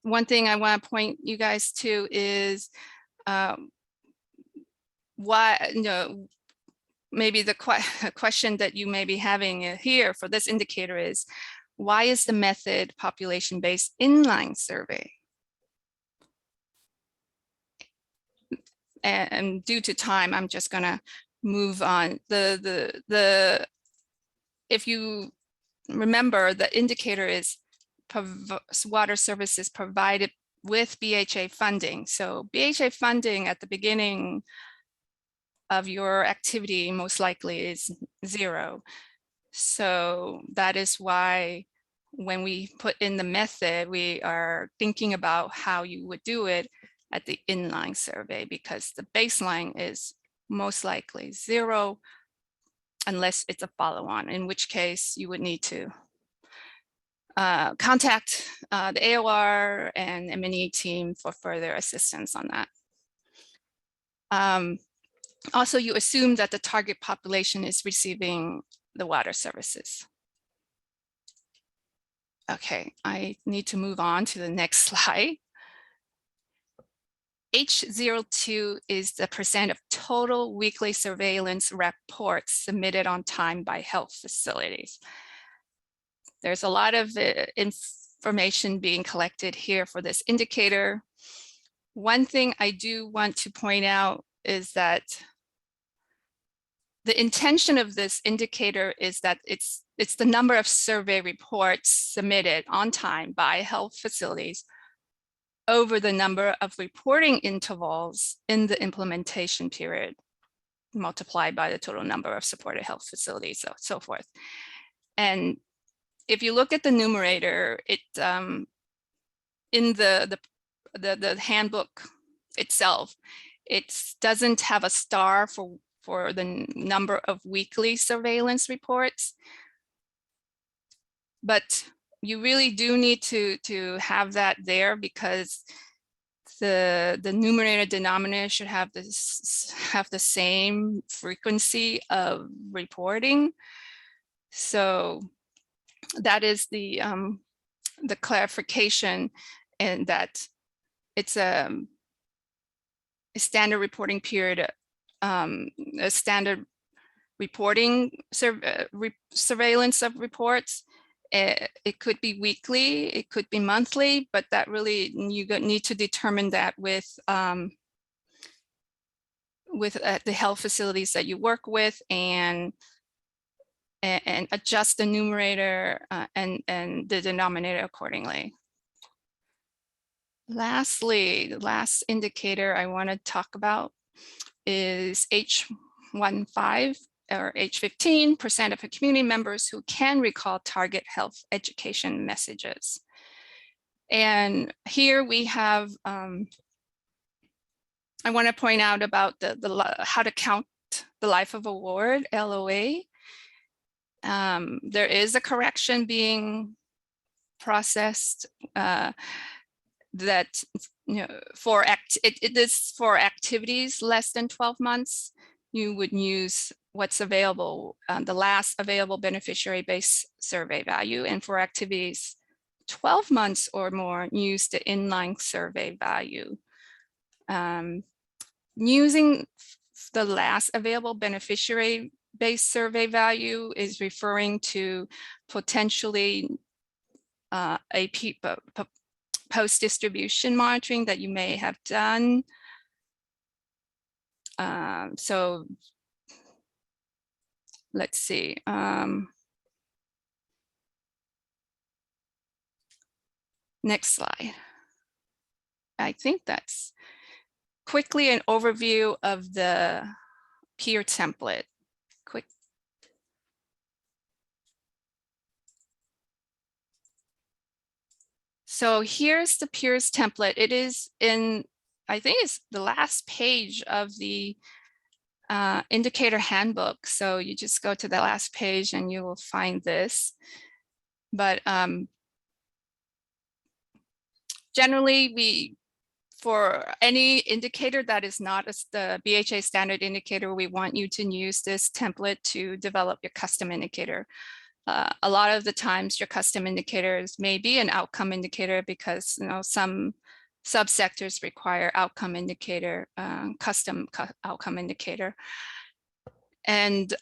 Q: One thing I want to point you guys to is maybe the question that you may be having here for this indicator is, why is the method population-based inline survey? And due to time, I'm just gonna move on. If you remember, the indicator is water services provided with BHA funding. So BHA funding at the beginning of your activity most likely is 0. So that is why when we put in the method, we are thinking about how you would do it at the inline survey, because the baseline is most likely 0 unless it's a follow-on, in which case you would need to contact the AOR and M&E team for further assistance on that. Also, you assume that the target population is receiving the water services. Okay, I need to move on to the next slide. H02 is the percent of total weekly surveillance reports submitted on time by health facilities. There's a lot of information being collected here for this indicator. One thing I do want to point out is that the intention of this indicator is that it's the number of survey reports submitted on time by health facilities over the number of reporting intervals in the implementation period, multiplied by the total number of supported health facilities, so forth. And if you look at the numerator, it in the handbook itself, it doesn't have a star for the number of weekly surveillance reports, but you really do need to have that there, because the numerator denominator should have the same frequency of reporting. So that is the clarification, and that it's a standard reporting period, a standard reporting surveillance of reports. It could be weekly, it could be monthly, but that really, you need to determine that with the health facilities that you work with, and adjust the numerator and the denominator accordingly. Lastly, the last indicator I want to talk about is H15 or H15, percent of community members who can recall target health education messages. And here we have, I want to point out about how to count the life of a ward, LOA. There is a correction being processed that, it is for activities less than 12 months. You would use what's available, the last available beneficiary-based survey value, and for activities 12 months or more, use the inline survey value. Using the last available beneficiary-based survey value is referring to potentially a post-distribution monitoring that you may have done. So let's see. Next slide. I think that's quickly an overview of the peer template. Quick. So here's the peers template. It is in, I think it's the last page of the indicator handbook. So you just go to the last page and you will find this. But generally, for any indicator that is not the BHA standard indicator, we want you to use this template to develop your custom indicator. A lot of the times your custom indicators may be an outcome indicator, because some subsectors require outcome indicator, custom outcome indicator. And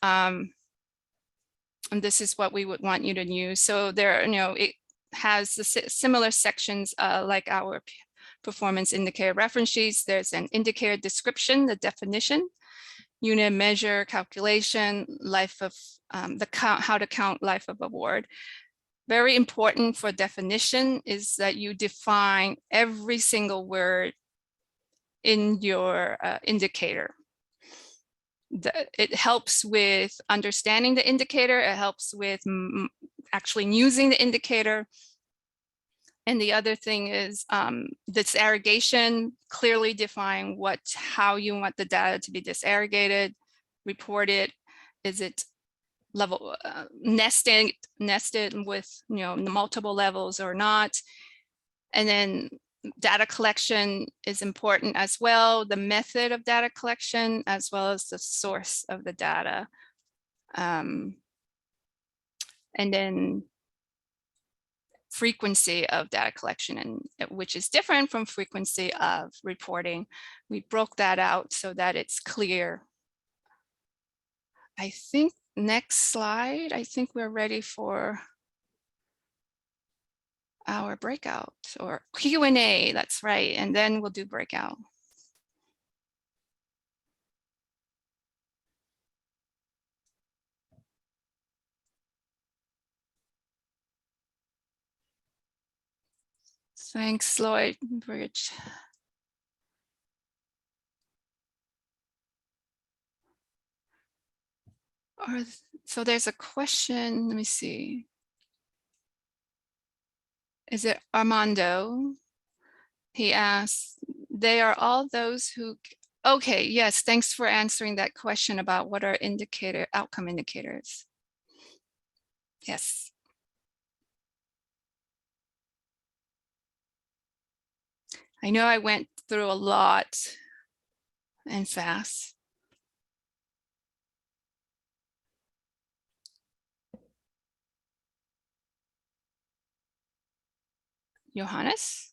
Q: this is what we would want you to use. So there, it has the similar sections like our performance indicator reference sheets. There's an indicator description, the definition, unit measure, calculation, life of how to count life of a ward. Very important for definition is that you define every single word in your indicator. It helps with understanding the indicator. It helps with actually using the indicator. And the other thing is disaggregation, clearly define how you want the data to be disaggregated, reported. Is it level nested with multiple levels or not? And then data collection is important as well, the method of data collection, as well as the source of the data. And then frequency of data collection, and which is different from frequency of reporting. We broke that out so that it's clear. I think next slide, I think we're ready for our breakout or Q&A, that's right, and then we'll do breakout. Thanks, Lloyd. Bridge. So there's a question, let me see. Is it Armando? He asks, they are all those who, okay, yes, thanks for answering that question about what are outcome indicators. Yes. I know I went through a lot and fast. Johannes?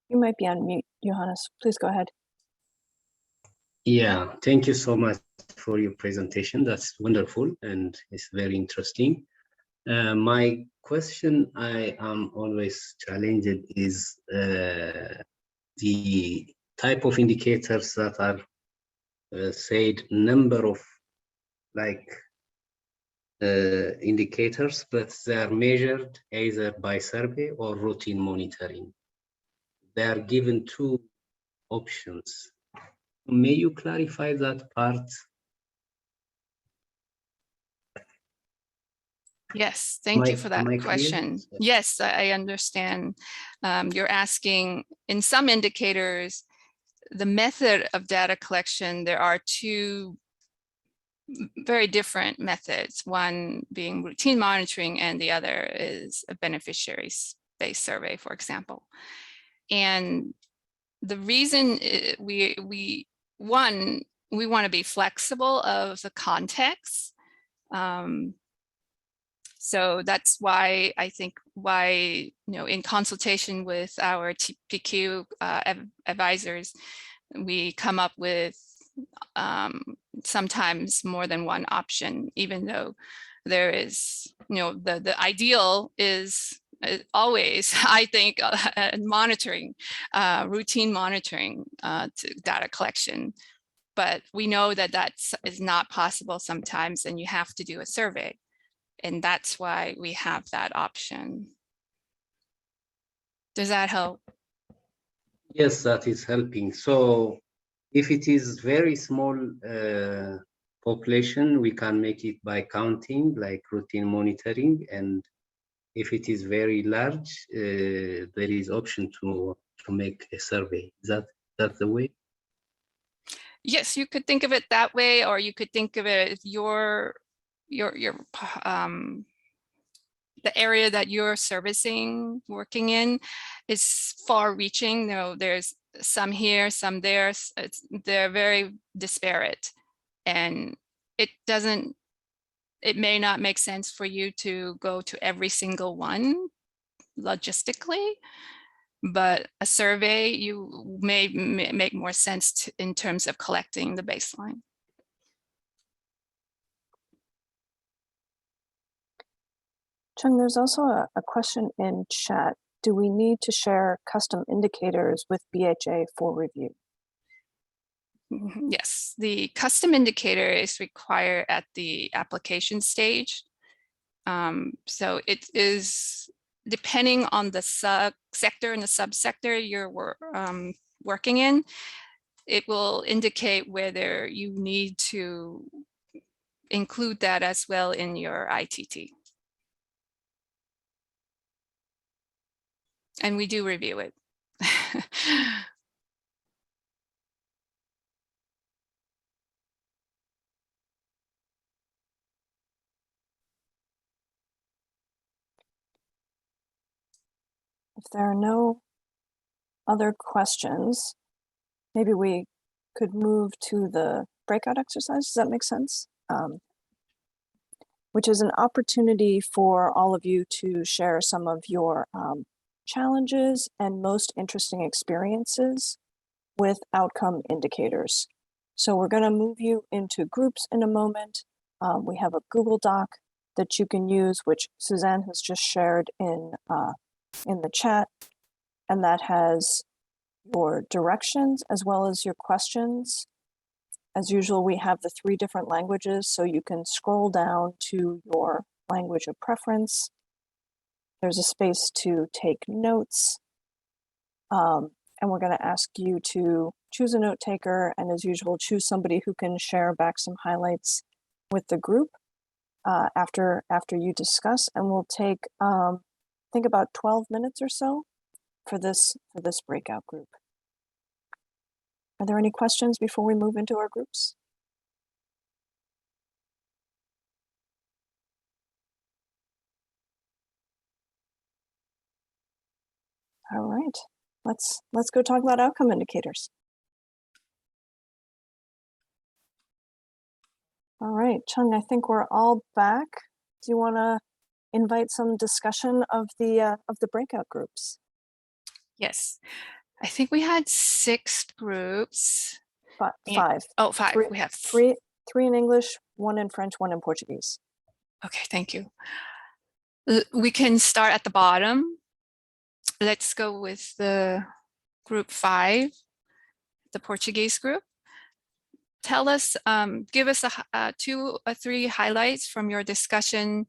A: You might be on mute, Johannes. Please go ahead.
B: Yeah, thank you so much for your presentation. That's wonderful and it's very interesting. My question I am always challenged is the type of indicators that are said number of indicators, but they are measured either by survey or routine monitoring. They are given two options. May you clarify that part?
Q: Yes, thank you for that question.
B: Clear?
Q: Yes, I understand. You're asking, in some indicators, the method of data collection, there are two very different methods, one being routine monitoring and the other is a beneficiary-based survey, for example. And the reason we want to be flexible of the context. So that's why I think in consultation with our TPQ advisors, we come up with sometimes more than one option, even though there is, the ideal is always, I think, monitoring, routine monitoring data collection. But we know that that is not possible sometimes, and you have to do a survey. And that's why we have that option. Does that help?
B: Yes, that is helping. So if it is very small population, we can make it by counting, like routine monitoring. And if it is very large, there is option to make a survey. Is that the way?
Q: Yes, you could think of it that way, or you could think of it as the area that you're servicing, working in, is far-reaching. There's some here, some there. They're very disparate, and it may not make sense for you to go to every single one logistically, but a survey you may make more sense in terms of collecting the baseline.
A: Chung, there's also a question in chat. Do we need to share custom indicators with BHA for review?
Q: Yes, the custom indicator is required at the application stage. So it is depending on the sector and the subsector you're working in, it will indicate whether you need to include that as well in your ITT. And we do review it.
A: there are no other questions, maybe we could move to the breakout exercise. Does that make sense? Which is an opportunity for all of you to share some of your challenges and most interesting experiences with outcome indicators. So we're going to move you into groups in a moment. We have a Google Doc that you can use, which Suzanne has just shared in the chat, and that has your directions as well as your questions. As usual, we have the 3 different languages, so you can scroll down to your language of preference. There's a space to take notes. And we're going to ask you to choose a note taker, and as usual, choose somebody who can share back some highlights with the group after you discuss. And we'll take, I think, about 12 minutes or so for this breakout group. Are there any questions before we move into our groups? All right, let's go talk about outcome indicators. All right, Chung, I think we're all back. Do you want to invite some discussion of the breakout groups?
Q: Yes, I think we had 6 groups.
A: 5.
Q: Oh, 5.
A: 3,
Q: we have
A: 3 in English, 1 in French, 1 in Portuguese.
Q: Okay, thank you. We can start at the bottom. Let's go with the group 5, the Portuguese group. Tell us, give us 2 or 3 highlights from your discussion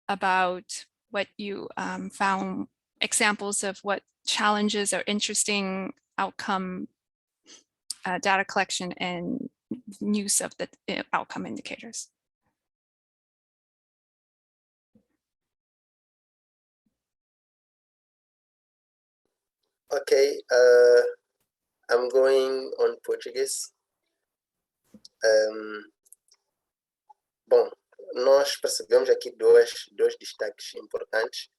Q: about what you found, examples of what challenges or interesting outcome data collection and use of the outcome indicators.
H: Okay, I'm going on Portuguese. Bom, nós percebemos aqui dois destaques importantes.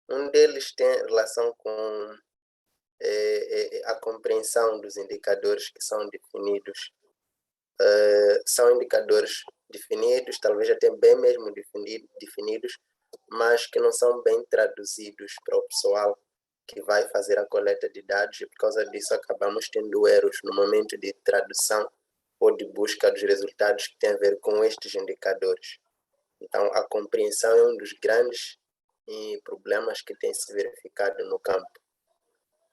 H: Um deles tem relação com a compreensão dos indicadores que são definidos. São indicadores definidos, talvez até bem mesmo definidos, mas que não são bem traduzidos para o pessoal que vai fazer a coleta de dados, e por causa disso acabamos tendo erros no momento de tradução ou de busca dos resultados que tem a ver com estes indicadores. Então, a compreensão é um dos grandes problemas que tem se verificado no campo.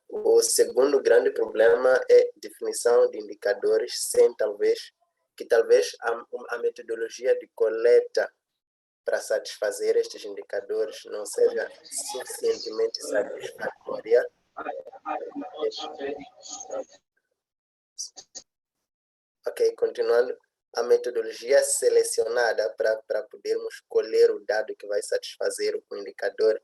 H: O segundo grande problema é definição de indicadores sem talvez a metodologia de coleta para satisfazer estes indicadores não seja suficientemente satisfatória. Ok, continuando. A metodologia selecionada para podermos colher o dado que vai satisfazer o indicador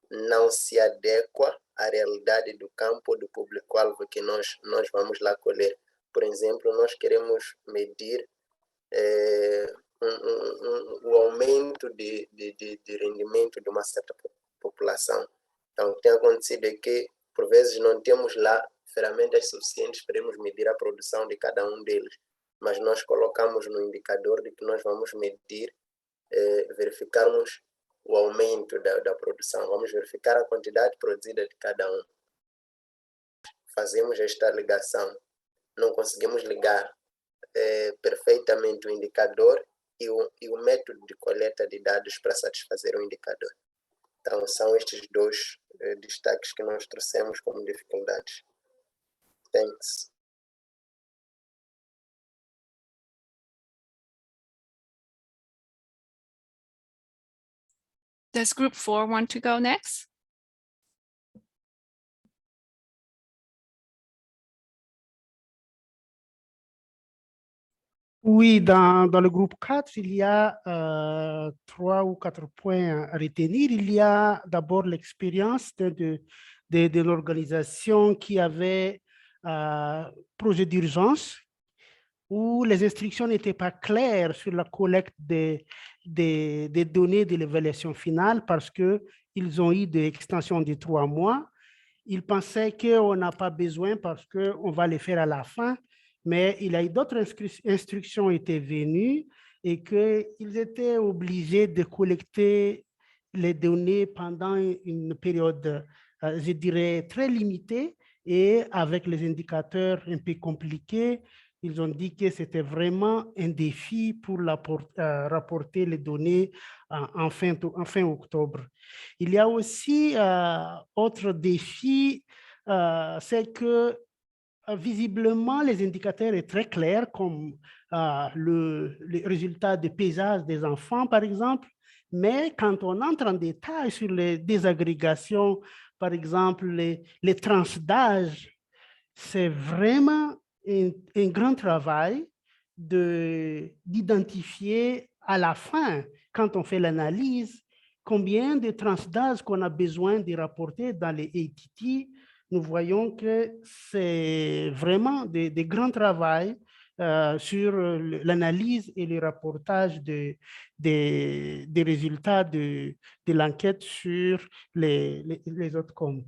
H: não se adequa à realidade do campo, do público-alvo que nós vamos lá colher. Por exemplo, nós queremos medir o aumento de rendimento de uma certa população. Então, o que tem acontecido é que, por vezes, não temos lá ferramentas suficientes para medir a produção de cada um deles, mas nós colocamos no indicador de que nós vamos medir, verificarmos o aumento da produção, vamos verificar a quantidade produzida de cada um. Fazemos esta ligação, não conseguimos ligar perfeitamente o indicador e o método de coleta de dados para satisfazer o indicador. Então, são estes 2 destaques que nós trouxemos como dificuldades. Thanks.
Q: Does group 4 want to go next?
S: Oui, dans le groupe 4, il y a 3 ou 4 points à retenir. Il y a d'abord l'expérience de l'organisation qui avait projet d'urgence où les instructions n'étaient pas claires sur la collecte des données de l'évaluation finale parce qu'ils ont eu des extensions de 3 mois il pensait qu'on n'a pas besoin parce qu'on va les faire à la fin, mais il y a eu d'autres instructions étaient venues et qu'ils étaient obligés de collecter les données pendant une période, je dirais, très limitée et avec les indicateurs un peu compliqués. Ils ont dit que c'était vraiment un défi pour rapporter les données en fin octobre. Il y a aussi autre défi, c'est que visiblement les indicateurs sont très clairs, comme le résultat de pesage des enfants, par exemple. Mais quand on entre en détail sur les désagrégations, par exemple les tranches d'âge, c'est vraiment un grand travail d'identifier à la fin, quand on fait l'analyse, combien de tranches d'âge qu'on a besoin de rapporter dans les ATT. Nous voyons que c'est vraiment des grands travaux sur l'analyse et le rapportage des résultats de l'enquête sur les outcomes.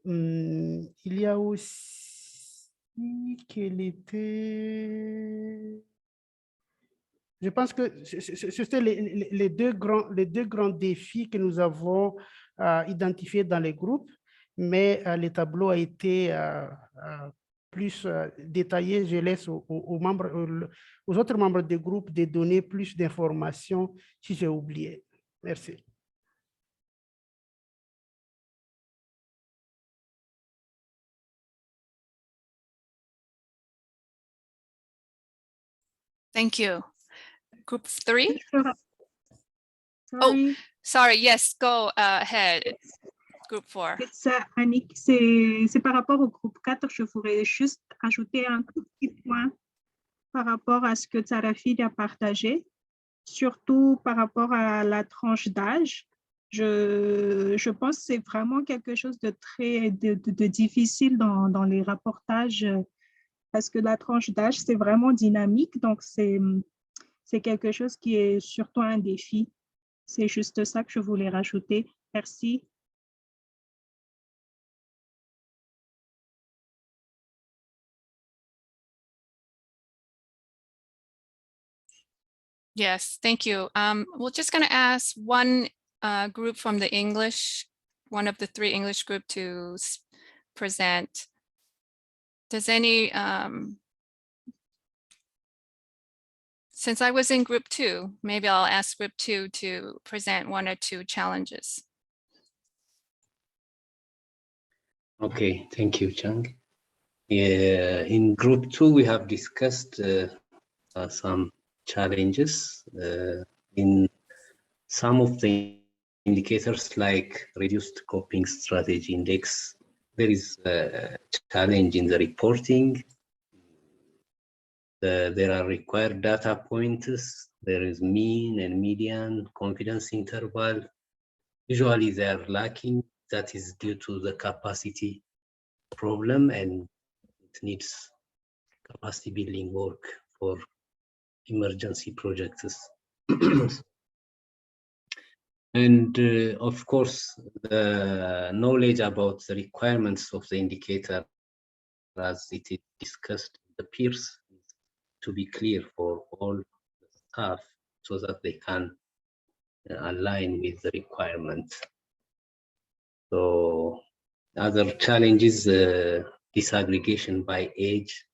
S: Il y a aussi qu'elle était... Je pense que c'était les deux grands défis que nous avons identifiés dans les groupes, mais le tableau a été plus détaillé. Je laisse aux autres membres du groupe de donner plus d'informations si j'ai oublié. Merci.
Q: Thank you. Group 3?
I: Sorry.
Q: Oh, sorry. Yes, go ahead. Group 4.
I: Annick, c'est par rapport au groupe 4. Je voudrais juste ajouter un tout petit point par rapport à ce que Tsarafil a partagé, surtout par rapport à la tranche d'âge. Je pense que c'est vraiment quelque chose de très difficile dans les rapportages parce que la tranche d'âge, c'est vraiment dynamique. Donc, c'est quelque chose qui est surtout un défi. C'est juste ça que je voulais rajouter. Merci.
Q: Yes, thank you. We're just going to ask one group from the English, one of the 3 English group to present. Does any, since I was in group 2, maybe I'll ask group 2 to present 1 or 2 challenges.
B: Okay, thank you, Chang. Yeah, in group 2, we have discussed some challenges in some of the indicators like reduced coping strategy index. There is a challenge in the reporting. There are required data points. There is mean and median confidence interval. Usually they are lacking. That is due to the capacity problem, and it needs capacity building work for emergency projects. And of course, the knowledge about the requirements of the indicator as it is discussed with the peers to be clear for all the staff so that they can align with the requirements. So other challenges, disaggregation by age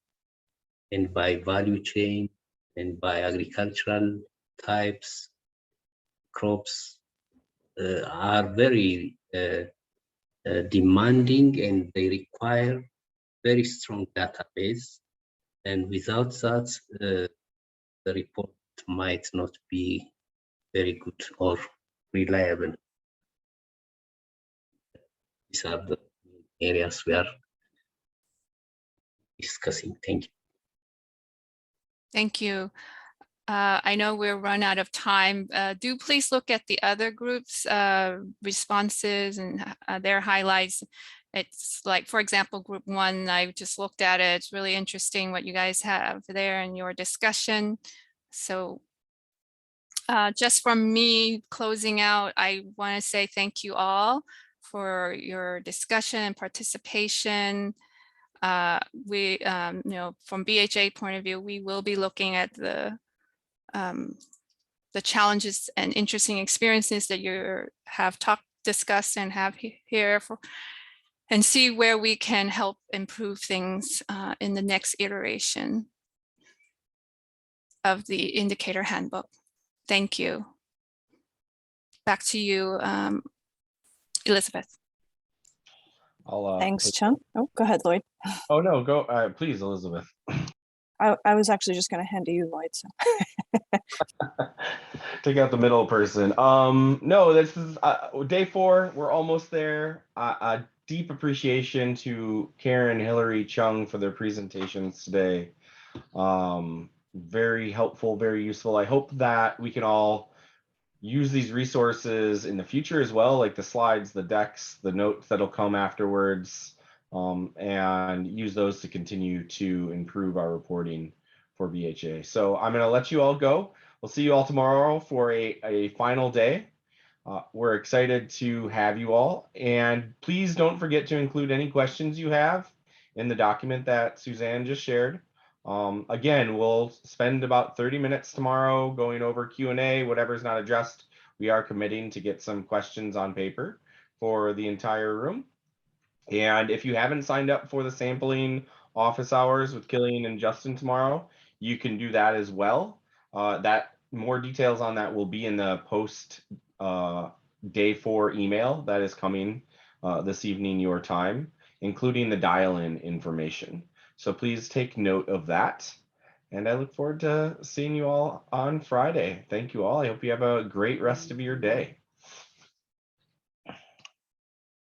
B: and by value chain and by agricultural types, crops are very demanding, and they require very strong database. And without that, the report might not be very good or reliable. These are the areas we are discussing. Thank you.
Q: Thank you. I know we're run out of time. Do please look at the other groups' responses and their highlights. It's like, for example, group 1, I just looked at it. It's really interesting what you guys have there in your discussion. So just from me closing out, I want to say thank you all for your discussion and participation. We, from BHA point of view, we will be looking at the challenges and interesting experiences that you have discussed and have here and see where we can help improve things in the next iteration of the indicator handbook. Thank you. Back to you, Elizabeth.
C: I'll,
A: Thanks, Chung. Oh, go ahead, Lloyd.
C: Oh, no, go, please, Elizabeth.
A: I was actually just going to hand to you, Lloyd. So.
C: Take out the middle person. No, this is day 4. We're almost there. A deep appreciation to Karen, Hillary, Chung for their presentations today. Very helpful, very useful. I hope that we can all use these resources in the future as well, like the slides, the decks, the notes that'll come afterwards, and use those to continue to improve our reporting for BHA. So I'm going to let you all go. We'll see you all tomorrow for a final day. We're excited to have you all, and please don't forget to include any questions you have in the document that Suzanne just shared. Again, we'll spend about 30 minutes tomorrow going over Q&A, whatever's not addressed. We are committing to get some questions on paper for the entire room. And if you haven't signed up for the sampling office hours with Killian and Justin tomorrow, you can do that as well. More details on that will be in the post day 4 email that is coming this evening your time, including the dial-in information. So please take note of that. And I look forward to seeing you all on Friday. Thank you all. I hope you have a great rest of your day.